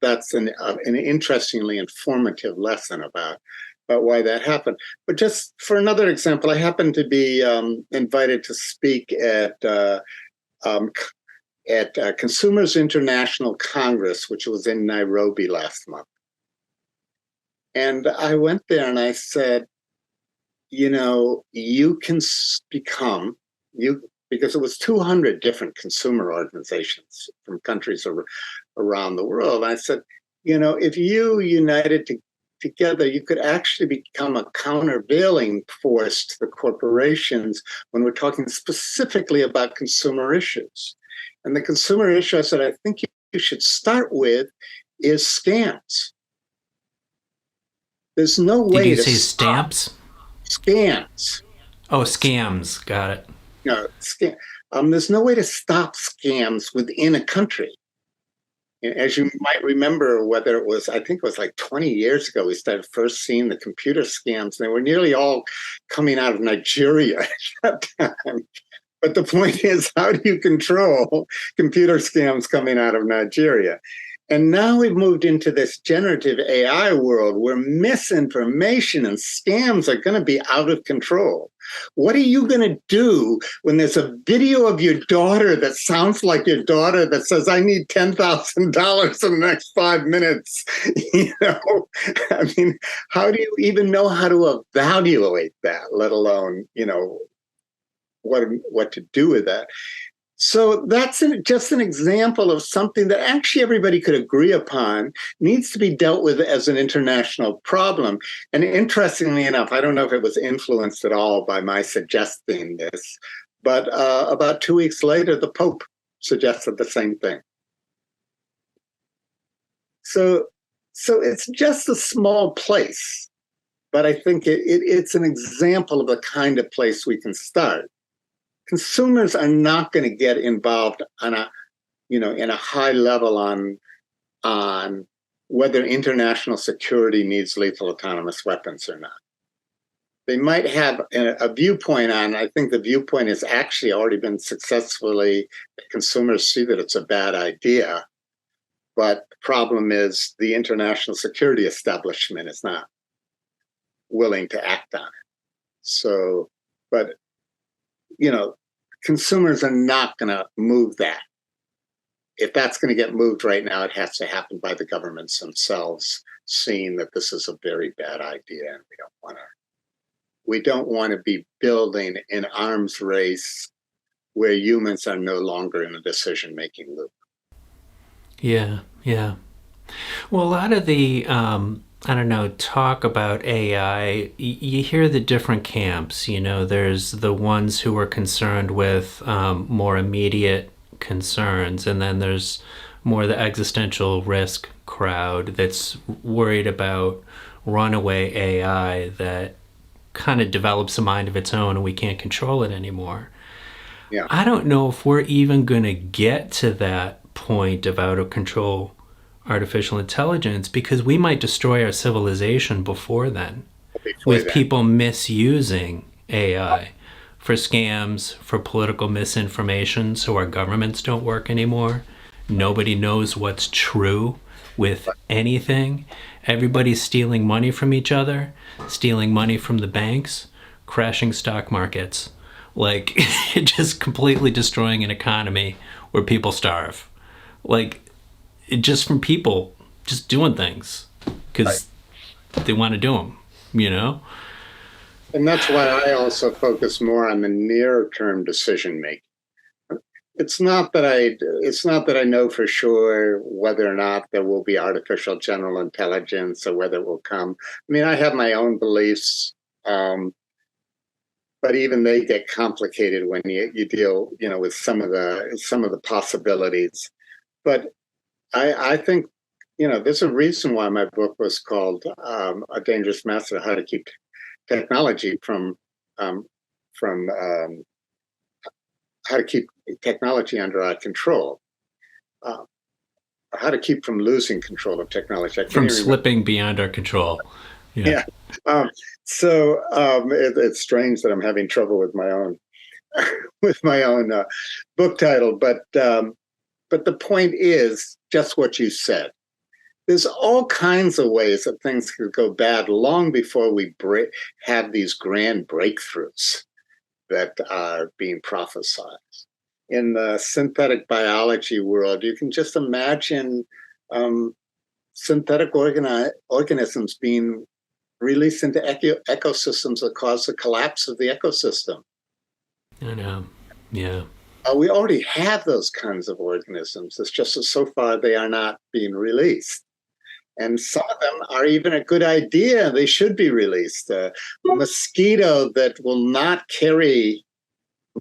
that's an interestingly informative lesson about why that happened. But just for another example, I happened to be invited to speak at Consumers International Congress, which was in Nairobi last month. And I went there and I said, you can become, because it was 200 different consumer organizations from countries around the world. I said, if you united together, you could actually become a countervailing force to the corporations when we're talking specifically about consumer issues. And the consumer issue I said, I think you should start with is scams. There's no way Did you to say stop stamps? scams. Oh, scams. Got it. There's no way to stop scams within a country. As you might remember, whether it was, I think it was like 20 years ago, we started first seeing the computer scams. They were nearly all coming out of Nigeria at that time. But the point is, how do you control computer scams coming out of Nigeria? And now we've moved into this generative AI world where misinformation and scams are going to be out of control. What are you going to do when there's a video of your daughter that sounds like your daughter that says, I need $10,000 in the next 5 minutes? I mean, how do you even know how to evaluate that, let alone, what to do with that? So that's just an example of something that actually everybody could agree upon needs to be dealt with as an international problem. And interestingly enough, I don't know if it was influenced at all by my suggesting this, but about 2 weeks later, the Pope suggested the same thing. So it's just a small place, but I think it's an example of the kind of place we can start. Consumers are not going to get involved on in a high level on whether international security needs lethal autonomous weapons or not. They might have a viewpoint on, I think the viewpoint has actually already been successfully, consumers see that it's a bad idea, but the problem is the international security establishment is not willing to act on it. So, but consumers are not going to move that. If that's going to get moved right now, it has to happen by the governments themselves, seeing that this is a very bad idea, and we don't want to be building an arms race where humans are no longer in a decision-making loop. Yeah. Well, a lot of the, I don't know, talk about AI, you hear the different camps. There's the ones who are concerned with more immediate concerns, and then there's more the existential risk crowd that's worried about runaway AI that kind of develops a mind of its own and we can't control it anymore. Yeah. I don't know if we're even going to get to that point of out of control artificial intelligence because we might destroy our civilization before then with people misusing AI for scams, for political misinformation, so our governments don't work anymore. Nobody knows what's true with anything. Everybody's stealing money from each other, stealing money from the banks, crashing stock markets. Like, just completely destroying an economy where people starve. Like, just from people just doing things because they want to do them, And that's why I also focus more on the near-term decision making. It's not that I know for sure whether or not there will be artificial general intelligence or whether it will come. I mean, I have my own beliefs, but even they get complicated when you deal, with some of the possibilities. But I think, there's a reason why my book was called "A Dangerous Method: How to Keep Technology from how to keep technology under our control, or how to keep from losing control of technology. From slipping beyond our control. Yeah. It's strange that I'm having trouble with my own book title, but the point is just what you said. There's all kinds of ways that things could go bad long before we have these grand breakthroughs that are being prophesied. In the synthetic biology world, you can just imagine synthetic organisms being released into ecosystems that cause the collapse of the ecosystem. I know, yeah. We already have those kinds of organisms. It's just that so far they are not being released. And some of them are even a good idea. They should be released. A mosquito that will not carry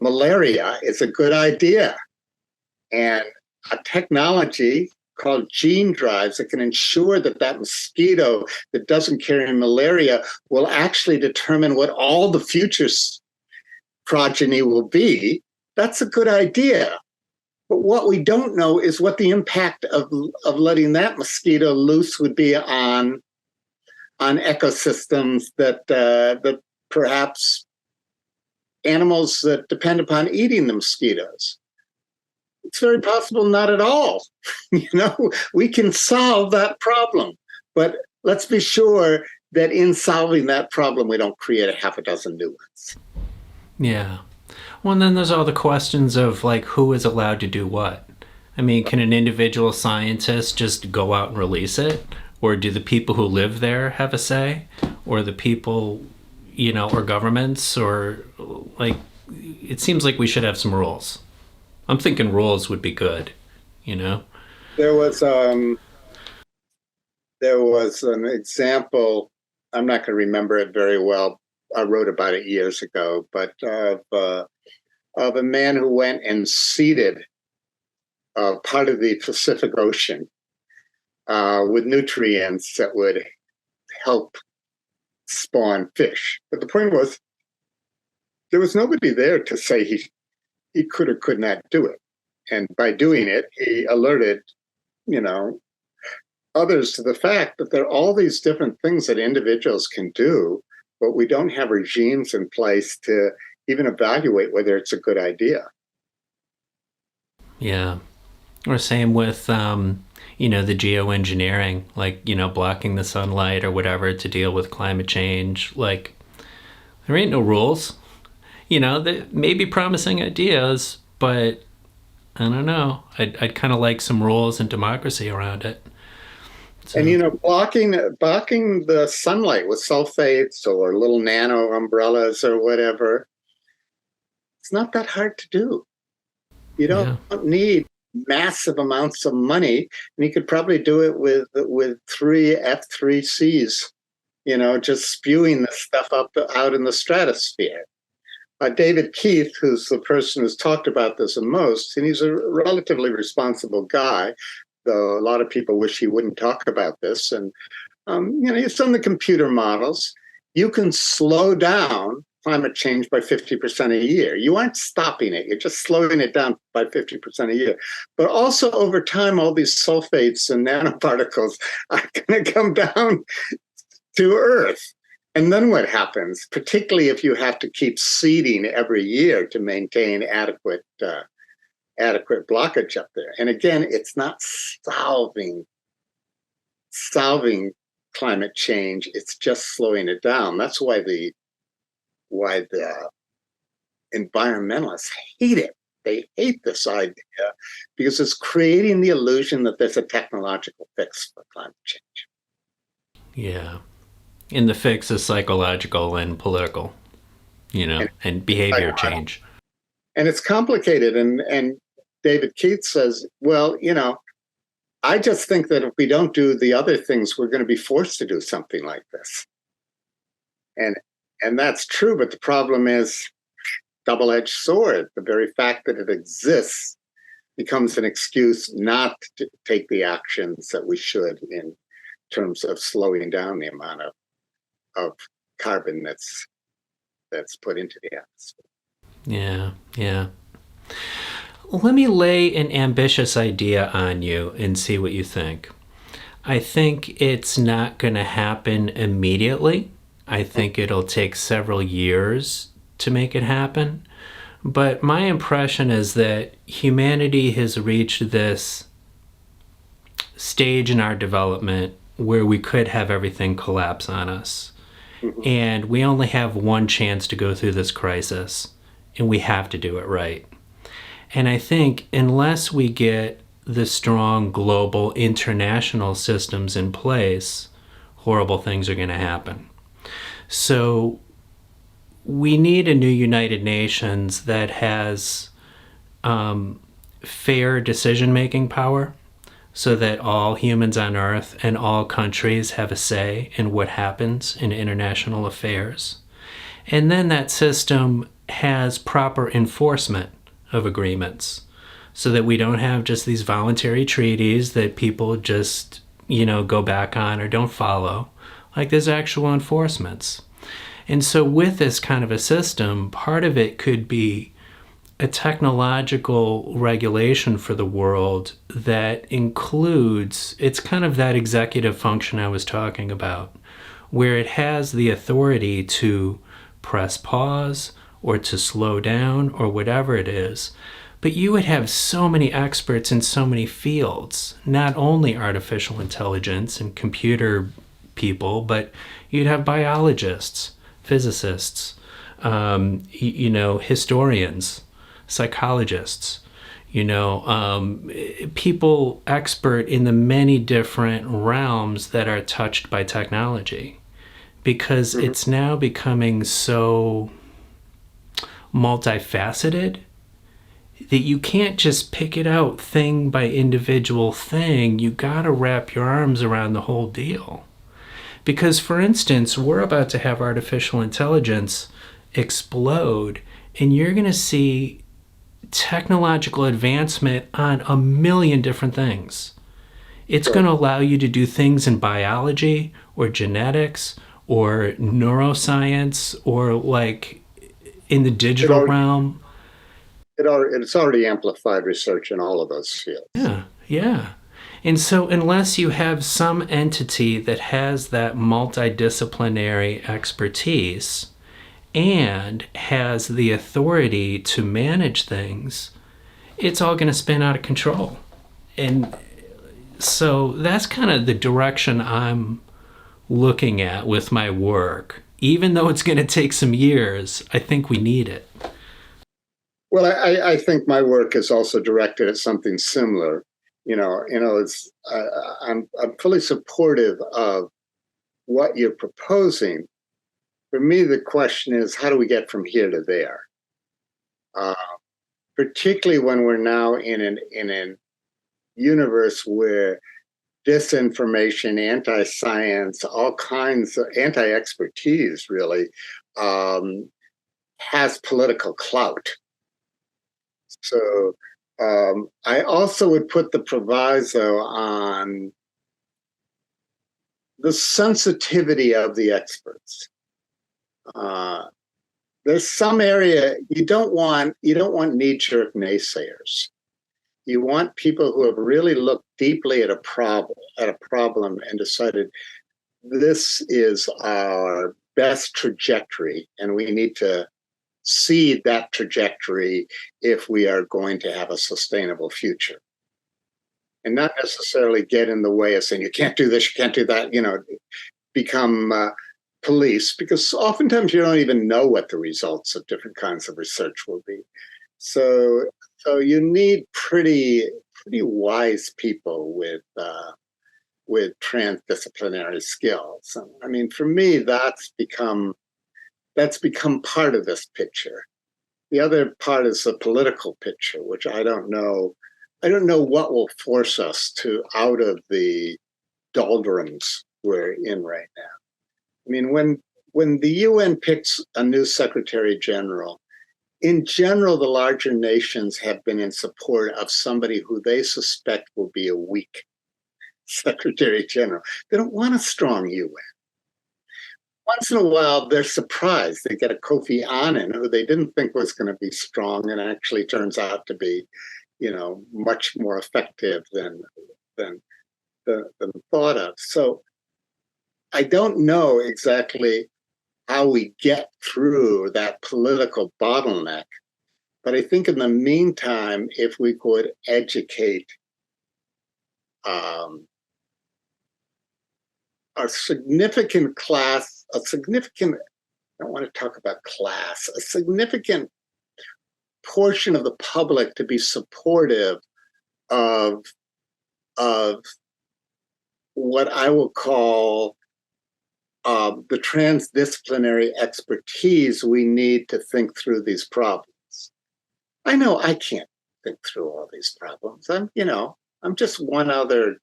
malaria is a good idea. And a technology called gene drives that can ensure that mosquito that doesn't carry malaria will actually determine what all the future progeny will be. That's a good idea. But what we don't know is what the impact of letting that mosquito loose would be on ecosystems that perhaps animals that depend upon eating the mosquitoes. It's very possible not at all. We can solve that problem. But let's be sure that in solving that problem, we don't create a half a dozen new ones. Yeah. Well, and then there's all the questions of like who is allowed to do what. I mean, can an individual scientist just go out and release it? Or do the people who live there have a say? Or the people, or governments? Or like, it seems like we should have some rules. I'm thinking rules would be good, There was an example, I'm not going to remember it very well. I wrote about it years ago, but of a man who went and seeded part of the Pacific Ocean with nutrients that would help spawn fish. But the point was, there was nobody there to say he could or could not do it. And by doing it, he alerted, others to the fact that there are all these different things that individuals can do, but we don't have regimes in place to even evaluate whether it's a good idea. Yeah. Or same with, the geoengineering, like, blocking the sunlight or whatever to deal with climate change. Like, there ain't no rules. They may be promising ideas, but I don't know. I'd kind of like some rules and democracy around it. So. And, blocking the sunlight with sulfates or little nano umbrellas or whatever, it's not that hard to do. You don't need massive amounts of money, and he could probably do it with three F3Cs, just spewing this stuff out in the stratosphere. David Keith, who's the person who's talked about this the most, and he's a relatively responsible guy, though a lot of people wish he wouldn't talk about this. And he's done the computer models. You can slow down climate change by 50% a year. You aren't stopping it. You're just slowing it down by 50% a year. But also over time, all these sulfates and nanoparticles are going to come down to Earth. And then what happens, particularly if you have to keep seeding every year to maintain adequate blockage up there? And again, it's not solving climate change. It's just slowing it down. That's why the environmentalists hate it. They hate this idea because it's creating the illusion that there's a technological fix for climate change. Yeah. And the fix is psychological and political, and behavior change. And it's complicated. And David Keith says, well, I just think that if we don't do the other things, we're going to be forced to do something like this. And that's true, but the problem is double-edged sword. The very fact that it exists becomes an excuse not to take the actions that we should in terms of slowing down the amount of carbon that's put into the atmosphere. Yeah. Let me lay an ambitious idea on you and see what you think. I think it's not going to happen immediately. I think it'll take several years to make it happen. But my impression is that humanity has reached this stage in our development where we could have everything collapse on us. Mm-hmm. And we only have one chance to go through this crisis, and we have to do it right. And I think unless we get the strong global international systems in place, horrible things are going to happen. So we need a new United Nations that has fair decision-making power so that all humans on Earth and all countries have a say in what happens in international affairs. And then that system has proper enforcement of agreements so that we don't have just these voluntary treaties that people just, go back on or don't follow. Like there's actual enforcements. And so with this kind of a system, part of it could be a technological regulation for the world that includes, it's kind of that executive function I was talking about, where it has the authority to press pause or to slow down or whatever it is. But you would have so many experts in so many fields, not only artificial intelligence and computer people, but you'd have biologists, physicists, historians, psychologists, people expert in the many different realms that are touched by technology, because it's now becoming so multifaceted that you can't just pick it out thing by individual thing. You got to wrap your arms around the whole deal. Because, for instance, we're about to have artificial intelligence explode, and you're going to see technological advancement on a million different things. It's going to allow you to do things in biology or genetics or neuroscience or like in the digital realm. It's already amplified research in all of those fields. Yeah. And so unless you have some entity that has that multidisciplinary expertise and has the authority to manage things, it's all going to spin out of control. And so that's kind of the direction I'm looking at with my work. Even though it's going to take some years, I think we need it. Well, I think my work is also directed at something similar. I'm fully supportive of what you're proposing. For me, the question is, how do we get from here to there? Particularly when we're now in an universe where disinformation, anti-science, all kinds of anti-expertise really has political clout. So I also would put the proviso on the sensitivity of the experts. There's some area you don't want knee-jerk naysayers. You want people who have really looked deeply at a problem and decided this is our best trajectory, and we need to seed that trajectory if we are going to have a sustainable future. And not necessarily get in the way of saying, you can't do this, you can't do that, become police, because oftentimes you don't even know what the results of different kinds of research will be. So you need pretty wise people with transdisciplinary skills. I mean, for me, that's become part of this picture. The other part is the political picture, which I don't know what will force us out of the doldrums we're in right now. I mean, when the UN picks a new Secretary General, in general, the larger nations have been in support of somebody who they suspect will be a weak Secretary General. They don't want a strong UN. Once in a while, they're surprised. They get a Kofi Annan who they didn't think was going to be strong and actually turns out to be, much more effective than thought of. So I don't know exactly how we get through that political bottleneck. But I think in the meantime, if we could educate a significant portion of the public to be supportive of what I will call the transdisciplinary expertise we need to think through these problems. I know I can't think through all these problems. I'm just one other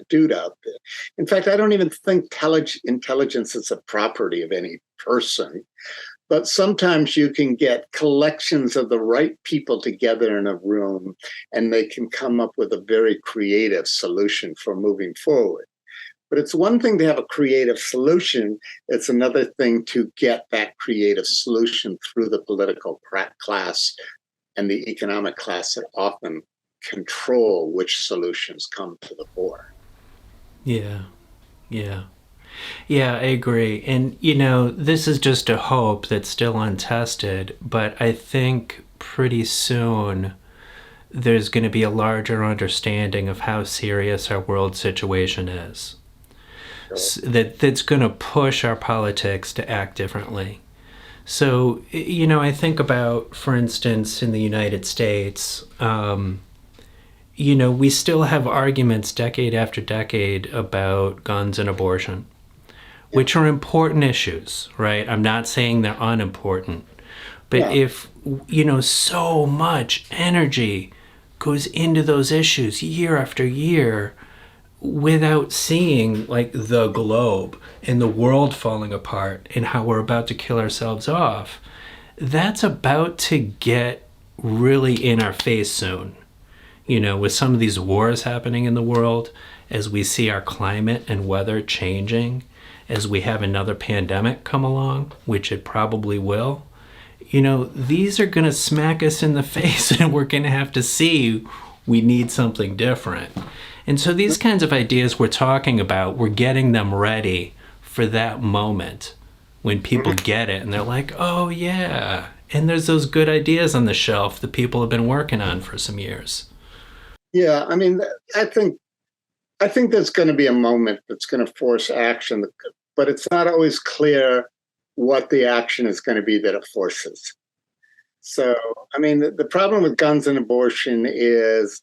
dude out there. In fact, I don't even think intelligence is a property of any person. But sometimes you can get collections of the right people together in a room, and they can come up with a very creative solution for moving forward. But it's one thing to have a creative solution. It's another thing to get that creative solution through the political class and the economic class that often control which solutions come to the fore. Yeah. Yeah, I agree. And, this is just a hope that's still untested, but I think pretty soon there's going to be a larger understanding of how serious our world situation is. That's going to push our politics to act differently. So, I think about, for instance, in the United States, we still have arguments decade after decade about guns and abortion, which are important issues, right? I'm not saying they're unimportant. But if, so much energy goes into those issues year after year without seeing, like, the globe and the world falling apart and how we're about to kill ourselves off, that's about to get really in our face soon. With some of these wars happening in the world, as we see our climate and weather changing, as we have another pandemic come along, which it probably will, these are going to smack us in the face, and we're going to have to see we need something different. And so these kinds of ideas we're talking about, we're getting them ready for that moment when people get it and they're like, oh yeah. And there's those good ideas on the shelf that people have been working on for some years. Yeah, I mean, I think there's going to be a moment that's going to force action, but it's not always clear what the action is going to be that it forces. So, I mean, the problem with guns and abortion is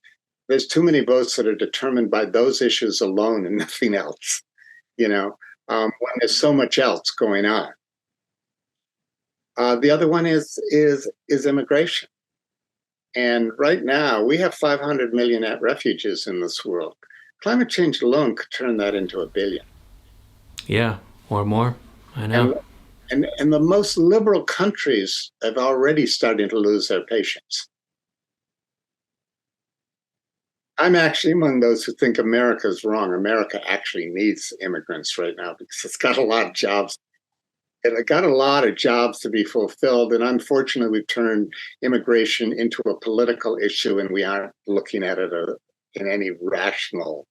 there's too many votes that are determined by those issues alone and nothing else, when there's so much else going on. The other one is immigration. And right now, we have 500 million refugees in this world. Climate change alone could turn that into 1 billion. Yeah, or more. I And, know. and the most liberal countries have already started to lose their patience. I'm actually among those who think America's wrong. America actually needs immigrants right now because it's got a lot of jobs. It got a lot of jobs to be fulfilled. And unfortunately, we've turned immigration into a political issue, and we aren't looking at it in any rational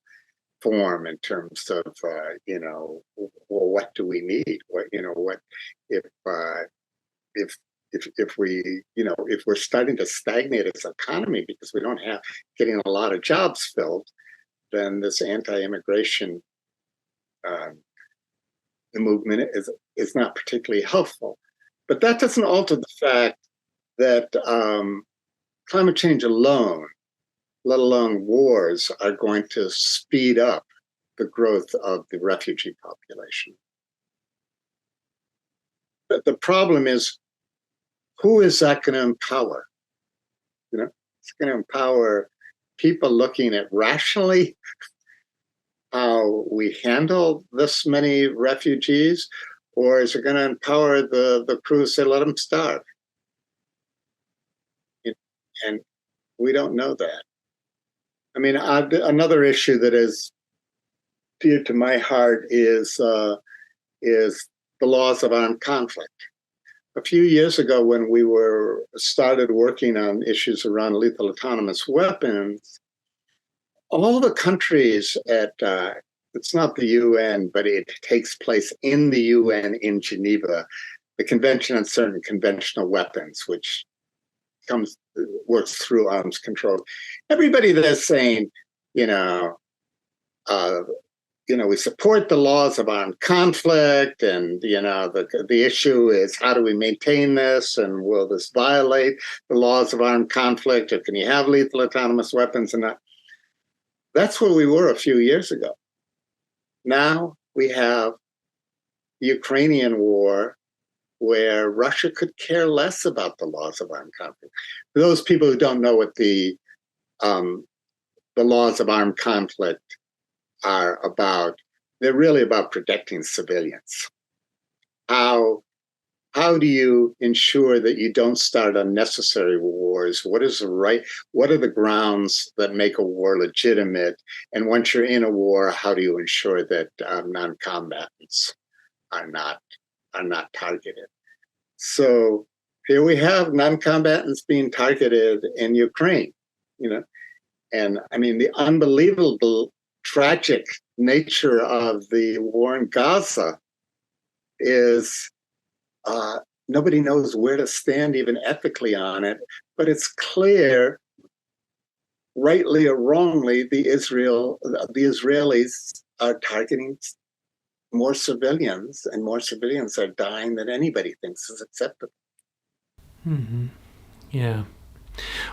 form in terms of, well, what do we need? What if if if we, if we're starting to stagnate its economy because we don't have getting a lot of jobs filled, then this anti-immigration the movement is not particularly helpful. But that doesn't alter the fact that climate change alone, let alone wars, are going to speed up the growth of the refugee population. But the problem is, who is that going to empower? It's going to empower people looking at rationally how we handle this many refugees, or is it going to empower the crews to let them starve? And we don't know that. I mean, another issue that is dear to my heart is the laws of armed conflict. A few years ago, when we started working on issues around lethal autonomous weapons, all the countries it's not the UN, but it takes place in the UN in Geneva, the Convention on Certain Conventional Weapons, which works through arms control. Everybody that's saying, we support the laws of armed conflict, and the issue is, how do we maintain this, and will this violate the laws of armed conflict, or can you have lethal autonomous weapons and not? That's where we were a few years ago. Now we have the Ukrainian war, where Russia could care less about the laws of armed conflict. For those people who don't know what the laws of armed conflict are about, they're really about protecting civilians. How do you ensure that you don't start unnecessary wars? What are the grounds that make a war legitimate? And once you're in a war, how do you ensure that non-combatants are not targeted? So here we have non-combatants being targeted in Ukraine, and I mean, the unbelievable tragic nature of the war in Gaza is nobody knows where to stand even ethically on it, but it's clear, rightly or wrongly, the Israelis are targeting more civilians, and more civilians are dying than anybody thinks is acceptable. Mm-hmm. Yeah.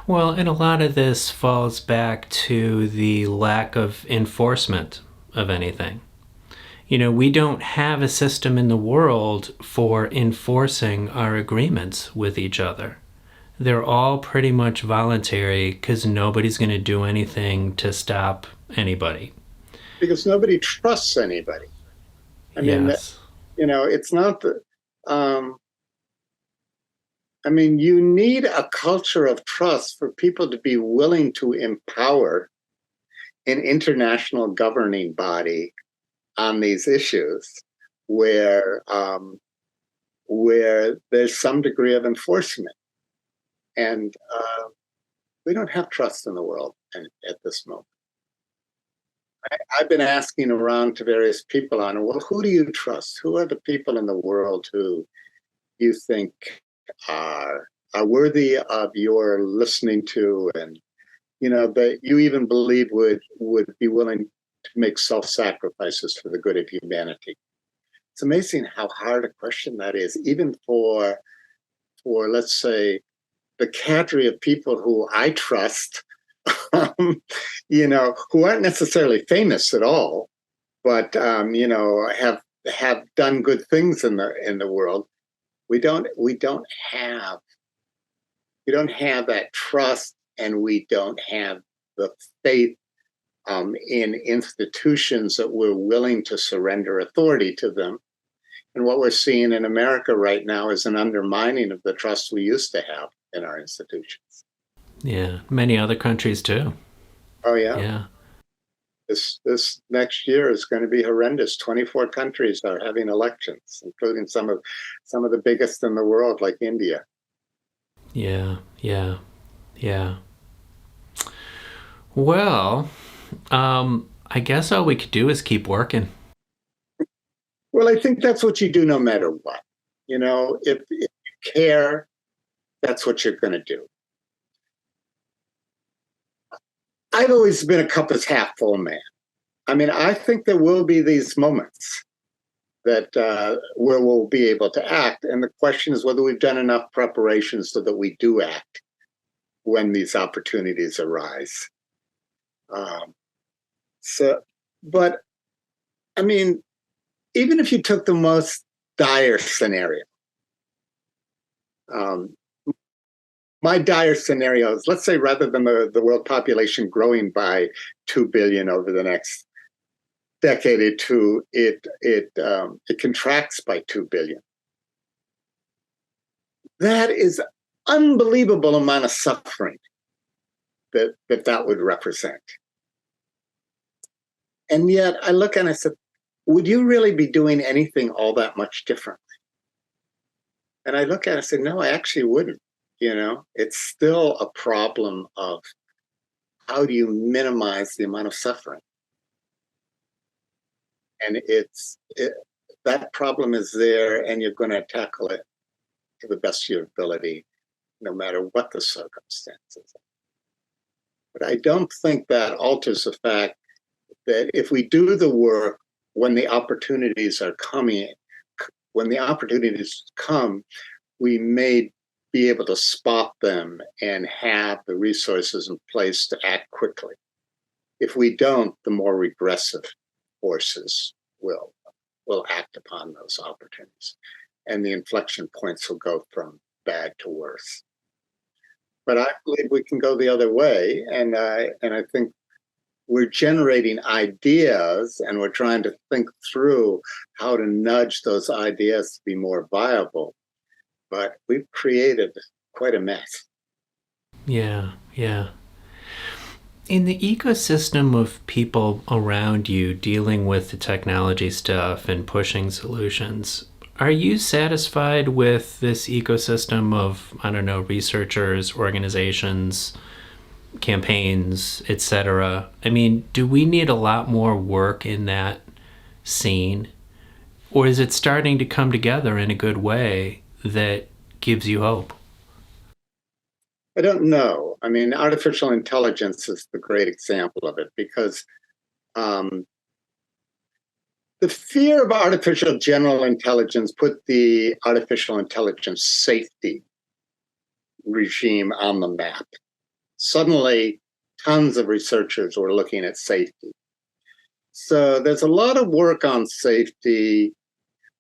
Well, and a lot of this falls back to the lack of enforcement of anything. We don't have a system in the world for enforcing our agreements with each other. They're all pretty much voluntary because nobody's going to do anything to stop anybody. Because nobody trusts anybody. I mean, yes. It's not that. I mean, you need a culture of trust for people to be willing to empower an international governing body on these issues, where there's some degree of enforcement, and we don't have trust in the world at this moment. I've been asking around to various people well, who do you trust? Who are the people in the world who you think are worthy of your listening to, and that you even believe would be willing to make self-sacrifices for the good of humanity? It's amazing how hard a question that is, even for let's say, the cadre of people who I trust, who aren't necessarily famous at all, but have done good things in the world. We don't have that trust and we don't have the faith in institutions that we're willing to surrender authority to them. And what we're seeing in America right now is an undermining of the trust we used to have in our institutions. Yeah, many other countries too. Oh yeah. Yeah. This next year is going to be horrendous. 24 countries are having elections, including some of the biggest in the world, like India. Yeah, yeah, yeah. Well, I guess all we could do is keep working. Well, I think that's what you do no matter what. If you care, that's what you're going to do. I've always been a cup is half full man. I mean, I think there will be these moments that where we'll be able to act. And the question is whether we've done enough preparations so that we do act when these opportunities arise. But I mean, even if you took the most dire scenario, my dire scenario is, let's say, rather than the world population growing by 2 billion over the next decade or two, it contracts by 2 billion. That is unbelievable amount of suffering that would represent. And yet I look and I said, would you really be doing anything all that much differently? And I look at it and say, no, I actually wouldn't. It's still a problem of how do you minimize the amount of suffering? And that problem is there, and you're going to tackle it to the best of your ability, no matter what the circumstances. But I don't think that alters the fact that if we do the work when the opportunities are coming, when the opportunities come, we may be able to spot them and have the resources in place to act quickly. If we don't, the more regressive forces will act upon those opportunities, and the inflection points will go from bad to worse. But I believe we can go the other way, and I think we're generating ideas, and we're trying to think through how to nudge those ideas to be more viable. But we've created quite a mess. Yeah, yeah. In the ecosystem of people around you dealing with the technology stuff and pushing solutions, are you satisfied with this ecosystem of, researchers, organizations, campaigns, etc.? I mean, do we need a lot more work in that scene? Or is it starting to come together in a good way that gives you hope? I don't know. I mean, artificial intelligence is the great example of it, because the fear of artificial general intelligence put the artificial intelligence safety regime on the map. Suddenly, tons of researchers were looking at safety. So there's a lot of work on safety,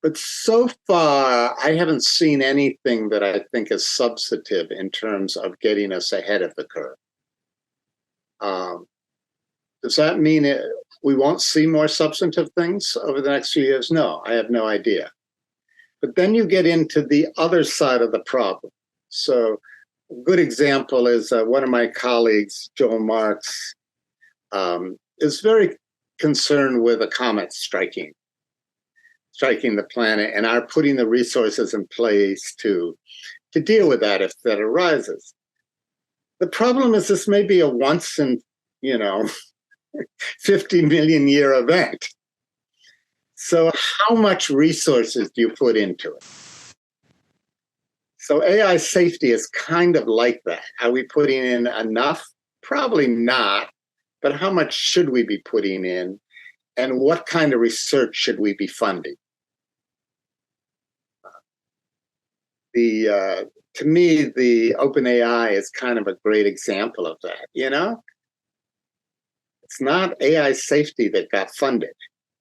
but so far, I haven't seen anything that I think is substantive in terms of getting us ahead of the curve. Does that mean we won't see more substantive things over the next few years? No, I have no idea. But then you get into the other side of the problem. So a good example is one of my colleagues, Joel Marks, is very concerned with a comet striking the planet, and are putting the resources in place to deal with that if that arises. The problem is this may be a once in 50 million year event. So how much resources do you put into it? So AI safety is kind of like that. Are we putting in enough? Probably not. But how much should we be putting in? And what kind of research should we be funding? To me, the OpenAI is kind of a great example of that. It's not AI safety that got funded.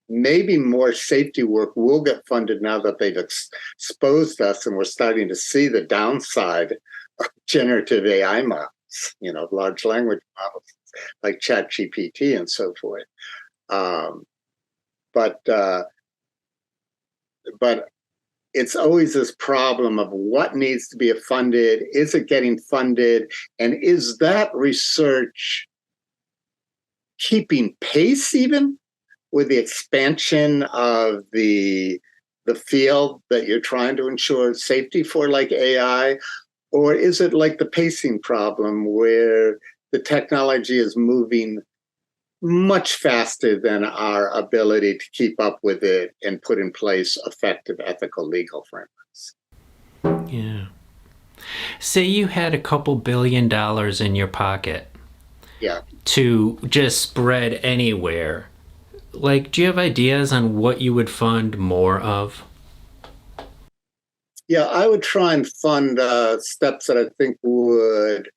Maybe more safety work will get funded now that they've exposed us and we're starting to see the downside of generative AI large language models like ChatGPT and so forth. But it's always this problem of what needs to be funded. Is it getting funded? And is that research keeping pace even with the expansion of the field that you're trying to ensure safety for, like AI? Or is it like the pacing problem where the technology is moving much faster than our ability to keep up with it and put in place effective ethical legal frameworks? Yeah. Say you had a couple $1 billion in your pocket. Yeah. To just spread anywhere. Like, do you have ideas on what you would fund more of? Yeah, I would try and fund steps that I think would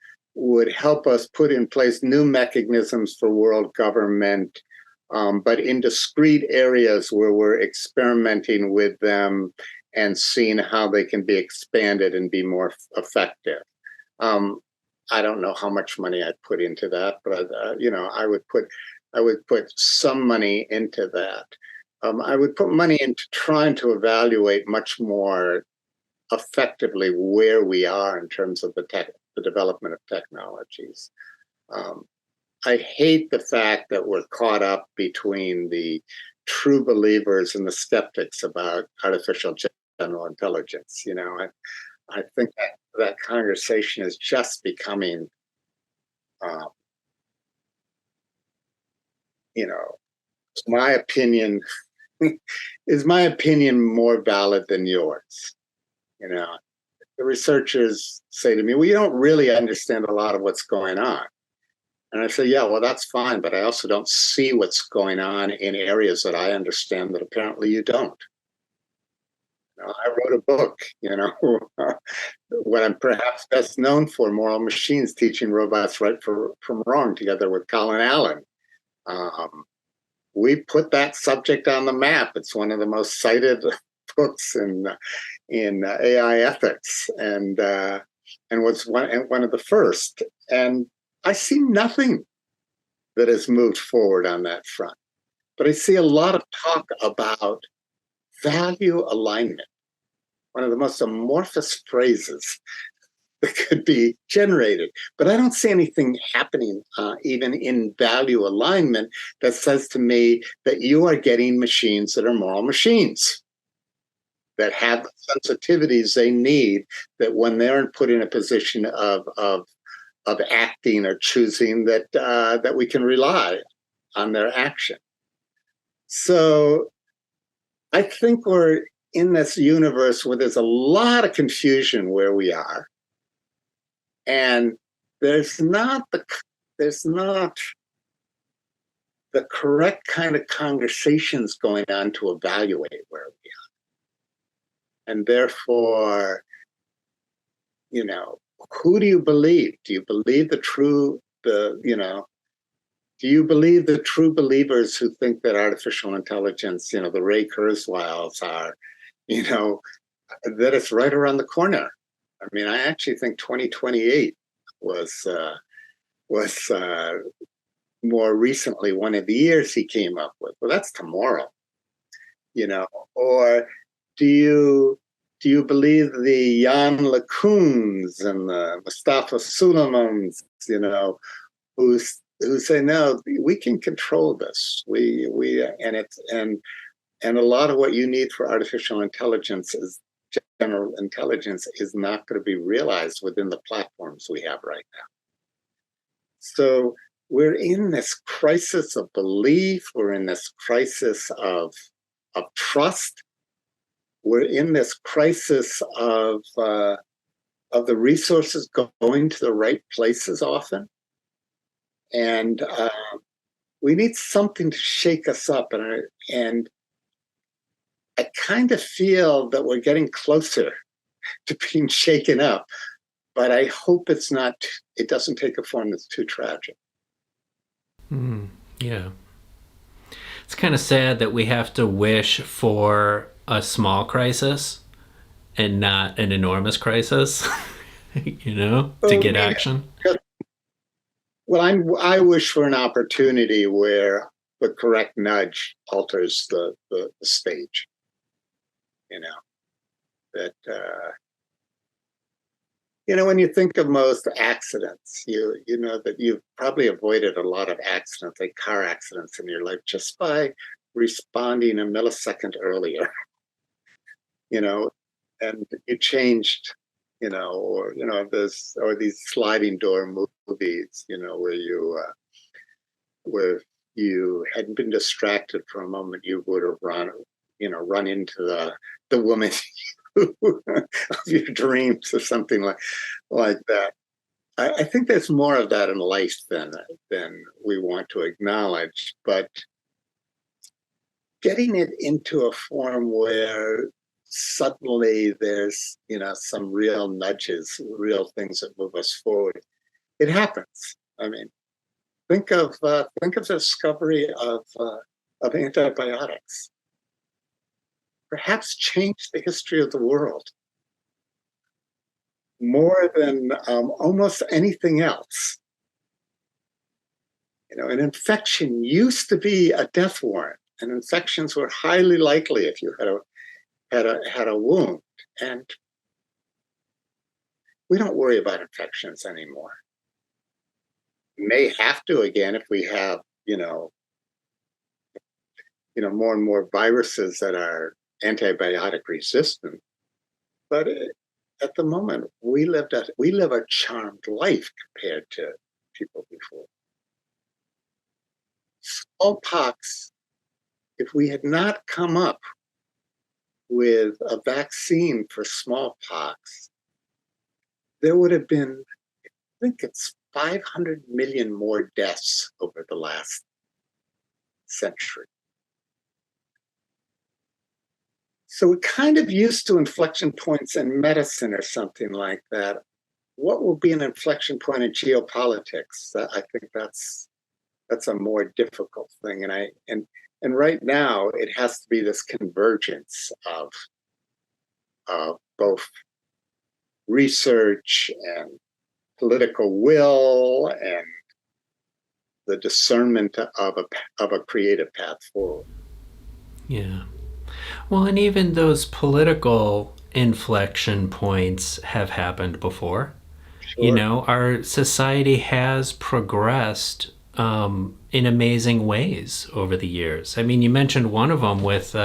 help us put in place new mechanisms for world government, but in discrete areas where we're experimenting with them and seeing how they can be expanded and be more effective. I don't know how much money I'd put into that, but I would put some money into that. I would put money into trying to evaluate much more effectively where we are in terms of the development of technologies. I hate the fact that we're caught up between the true believers and the skeptics about artificial general intelligence. I think that conversation is just becoming, is my opinion more valid than yours? The researchers say to me, well, you don't really understand a lot of what's going on. And I say, yeah, well, that's fine, but I also don't see what's going on in areas that I understand that apparently you don't. I wrote a book, what I'm perhaps best known for, Moral Machines, Teaching Robots Right from Wrong, together with Colin Allen. We put that subject on the map. It's one of the most cited books in AI ethics, and was one of the first. And I see nothing that has moved forward on that front. But I see a lot of talk about value alignment, one of the most amorphous phrases that could be generated. But I don't see anything happening even in value alignment that says to me that you are getting machines that are moral machines, that have the sensitivities they need, that when they're put in a position of acting or choosing, that we can rely on their action. So I think we're in this universe where there's a lot of confusion where we are, and there's not the correct kind of conversations going on to evaluate where we are. And therefore, who do you believe? Do you believe do you believe the true believers who think that artificial intelligence, the Ray Kurzweils are, that it's right around the corner? I mean, I actually think 2028 was more recently one of the years he came up with. Well, that's tomorrow, or do you believe the Jan LeCuns and the Mustafa Suleimans, who say, no, we can control this. And a lot of what you need for artificial intelligence is general intelligence is not going to be realized within the platforms we have right now. So we're in this crisis of belief. We're in this crisis of trust. We're in this crisis of the resources going to the right places often. And we need something to shake us up. And I kind of feel that we're getting closer to being shaken up, but I hope it doesn't take a form that's too tragic. Yeah. It's kind of sad that we have to wish for a small crisis and not an enormous crisis, to get action. Well, I wish for an opportunity where the correct nudge alters the stage. You know, that when you think of most accidents, you know that you've probably avoided a lot of accidents, like car accidents in your life, just by responding a millisecond earlier. You know, and you changed, or these sliding door movies, where you hadn't been distracted for a moment, you would have run into the woman of your dreams or something like that. I think there's more of that in life than we want to acknowledge, but getting it into a form where suddenly there's some real nudges, real things that move us forward. It happens. I mean, think of the discovery of antibiotics. Perhaps changed the history of the world more than almost anything else. An infection used to be a death warrant, and infections were highly likely if you had a wound. And we don't worry about infections anymore. We may have to again if we have more and more viruses that are antibiotic resistant. But at the moment, we live a charmed life compared to people before. Smallpox, if we had not come up with a vaccine for smallpox, there would have been, I think it's 500 million more deaths over the last century. So we're kind of used to inflection points in medicine or something like that. What will be an inflection point in geopolitics? I think that's a more difficult thing. And right now it has to be this convergence of both research and political will and the discernment of a creative path forward. Yeah. Well, and even those political inflection points have happened before. Sure. Our society has progressed in amazing ways over the years. I mean, you mentioned one of them with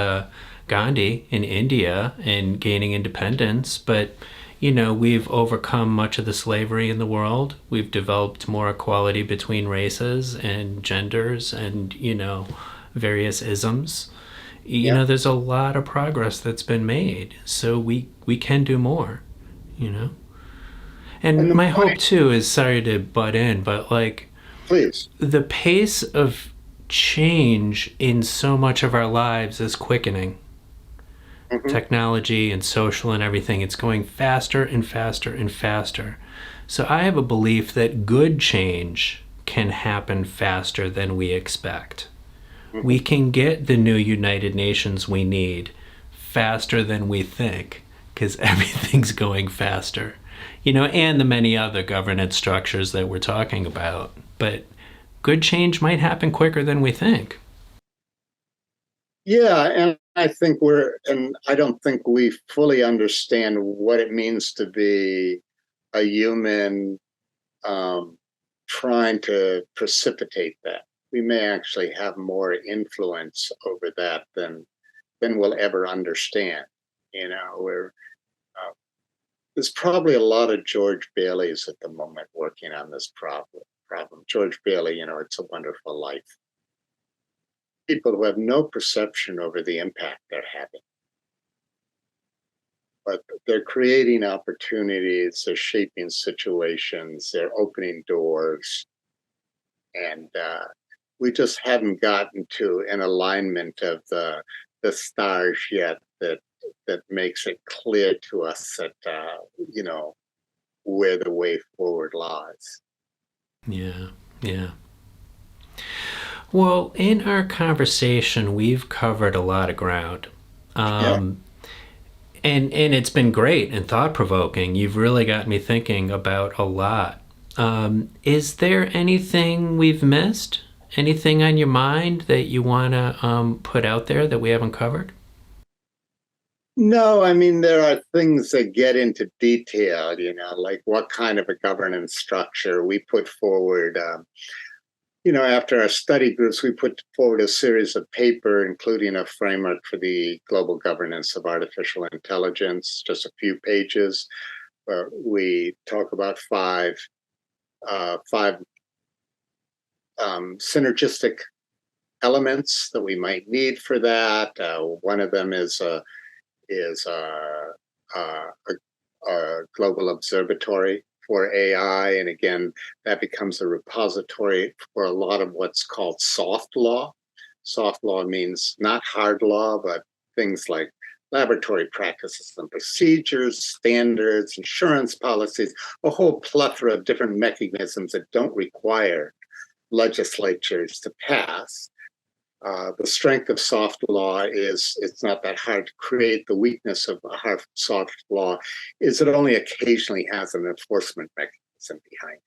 Gandhi in India and gaining independence, but we've overcome much of the slavery in the world. We've developed more equality between races and genders and various isms. There's a lot of progress that's been made, so we can do more. And my hope too is, sorry to butt in, but please, the pace of change in so much of our lives is quickening. Mm-hmm. Technology and social and everything, it's going faster and faster and faster. So I have a belief that good change can happen faster than we expect. Mm-hmm. We can get the new United Nations we need faster than we think, because everything's going faster. And the many other governance structures that we're talking about. But good change might happen quicker than we think. Yeah, and I don't think we fully understand what it means to be a human trying to precipitate that. We may actually have more influence over that than we'll ever understand. There's probably a lot of George Baileys at the moment working on this problem. George Bailey, It's a Wonderful Life. People who have no perception over the impact they're having. But they're creating opportunities, they're shaping situations, they're opening doors. And we just haven't gotten to an alignment of the stars yet that makes it clear to us that, where the way forward lies. Yeah. Well, in our conversation, we've covered a lot of ground. And it's been great and thought-provoking. You've really got me thinking about a lot. Is there anything we've missed? Anything on your mind that you want to put out there that we haven't covered? No, I mean, there are things that get into detail, like what kind of a governance structure we put forward. After our study groups, we put forward a series of paper, including a framework for the global governance of artificial intelligence, just a few pages, where we talk about five synergistic elements that we might need for that. One of them is a global observatory for AI. And again, that becomes a repository for a lot of what's called soft law. Soft law means not hard law, but things like laboratory practices and procedures, standards, insurance policies, a whole plethora of different mechanisms that don't require legislatures to pass. The strength of soft law is it's not that hard to create. The weakness of hard soft law is it only occasionally has an enforcement mechanism behind it.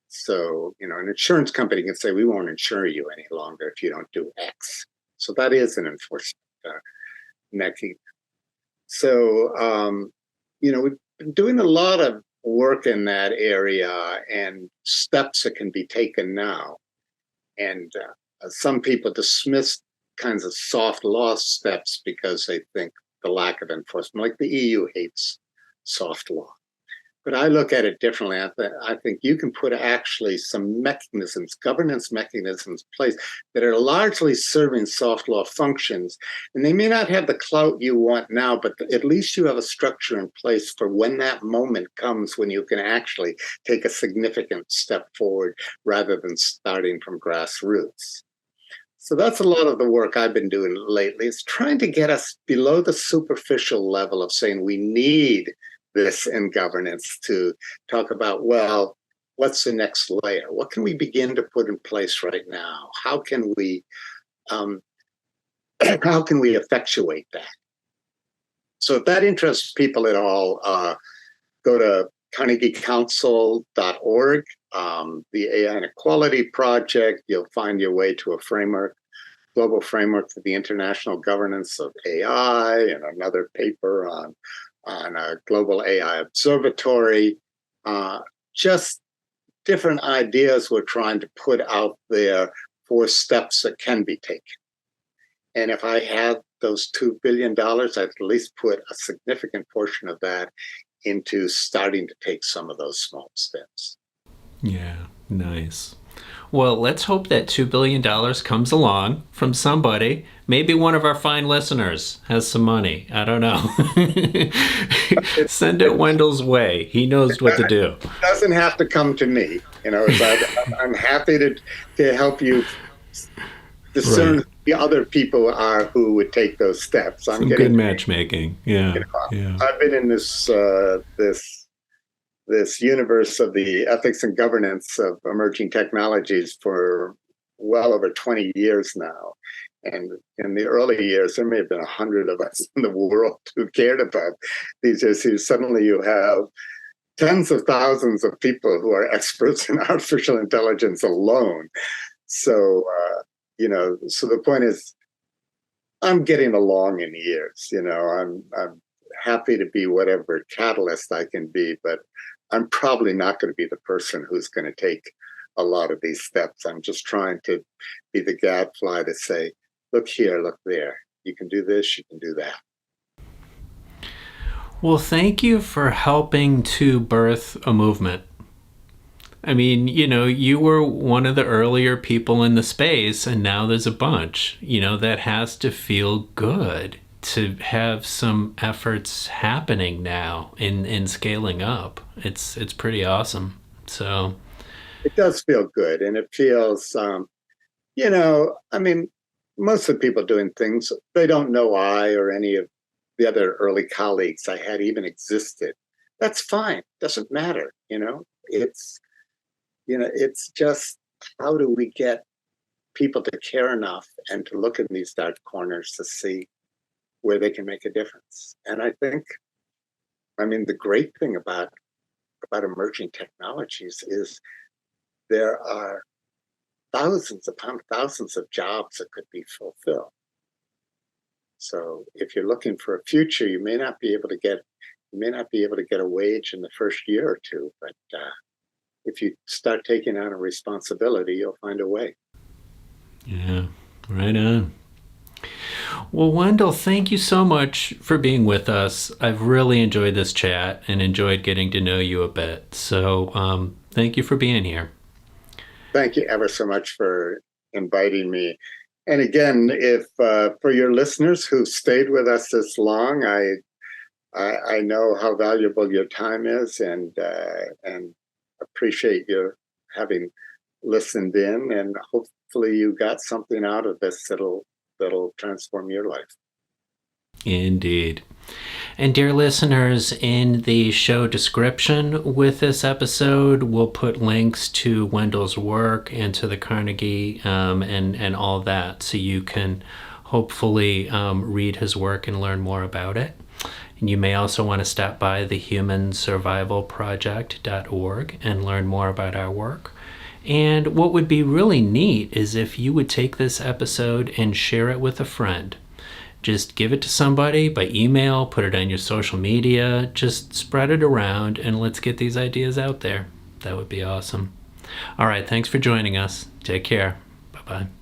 So, an insurance company can say, we won't insure you any longer if you don't do X. So that is an enforcement mechanism. So, we've been doing a lot of work in that area and steps that can be taken now. And some people dismiss kinds of soft law steps because they think the lack of enforcement, like the EU hates soft law. But I look at it differently. I think you can put actually some mechanisms, governance mechanisms in place that are largely serving soft law functions. And they may not have the clout you want now, but at least you have a structure in place for when that moment comes when you can actually take a significant step forward rather than starting from grassroots. So that's a lot of the work I've been doing lately. It's trying to get us below the superficial level of saying we need this in governance to talk about, well, what's the next layer? What can we begin to put in place right now? How can we effectuate that? So if that interests people at all, go to carnegiecouncil.org, the AI Inequality Project. You'll find your way to a framework, global framework for the international governance of AI, and another paper on a global AI observatory. Just different ideas we're trying to put out there for steps that can be taken. And if I had those $2 billion, I'd at least put a significant portion of that into starting to take some of those small steps. Yeah, nice. Well, let's hope that $2 billion comes along from somebody. Maybe one of our fine listeners has some money. I don't know. Send it Wendell's way. He knows what to do. It doesn't have to come to me. I'm happy to help you discern Right. who the other people are who would take those steps. Some good matchmaking. Yeah. I've been in this universe of the ethics and governance of emerging technologies for well over 20 years now. And in the early years, there may have been 100 of us in the world who cared about these issues. Suddenly you have tens of thousands of people who are experts in artificial intelligence alone. So, so the point is, I'm getting along in years. I'm happy to be whatever catalyst I can be, but I'm probably not going to be the person who's going to take a lot of these steps. I'm just trying to be the gadfly to say, look here, look there. You can do this, you can do that. Well, thank you for helping to birth a movement. I mean, you were one of the earlier people in the space, and now there's a bunch. That has to feel good to have some efforts happening now in scaling up. It's pretty awesome. So it does feel good, and it feels, most of the people doing things, they don't know I or any of the other early colleagues I had even existed. That's fine. Doesn't matter. It's just, how do we get people to care enough and to look in these dark corners to see where they can make a difference? And I think, the great thing about about emerging technologies is there are thousands upon thousands of jobs that could be fulfilled. So if you're looking for a future, you may not be able to get a wage in the first year or two, but if you start taking on a responsibility, you'll find a way. Yeah, right on. Well, Wendell, thank you so much for being with us. I've really enjoyed this chat and enjoyed getting to know you a bit. So thank you for being here. Thank you ever so much for inviting me. And again, if for your listeners who stayed with us this long, I know how valuable your time is, and appreciate you having listened in, and hopefully you got something out of this that'll transform your life. Indeed. And dear listeners, in the show description with this episode, we'll put links to Wendell's work and to the Carnegie and all that, so you can hopefully read his work and learn more about it. And you may also want to stop by thehumansurvivalproject.org and learn more about our work. And what would be really neat is if you would take this episode and share it with a friend. Just give it to somebody by email, put it on your social media, just spread it around, and let's get these ideas out there. That would be awesome. All right, thanks for joining us. Take care. Bye-bye.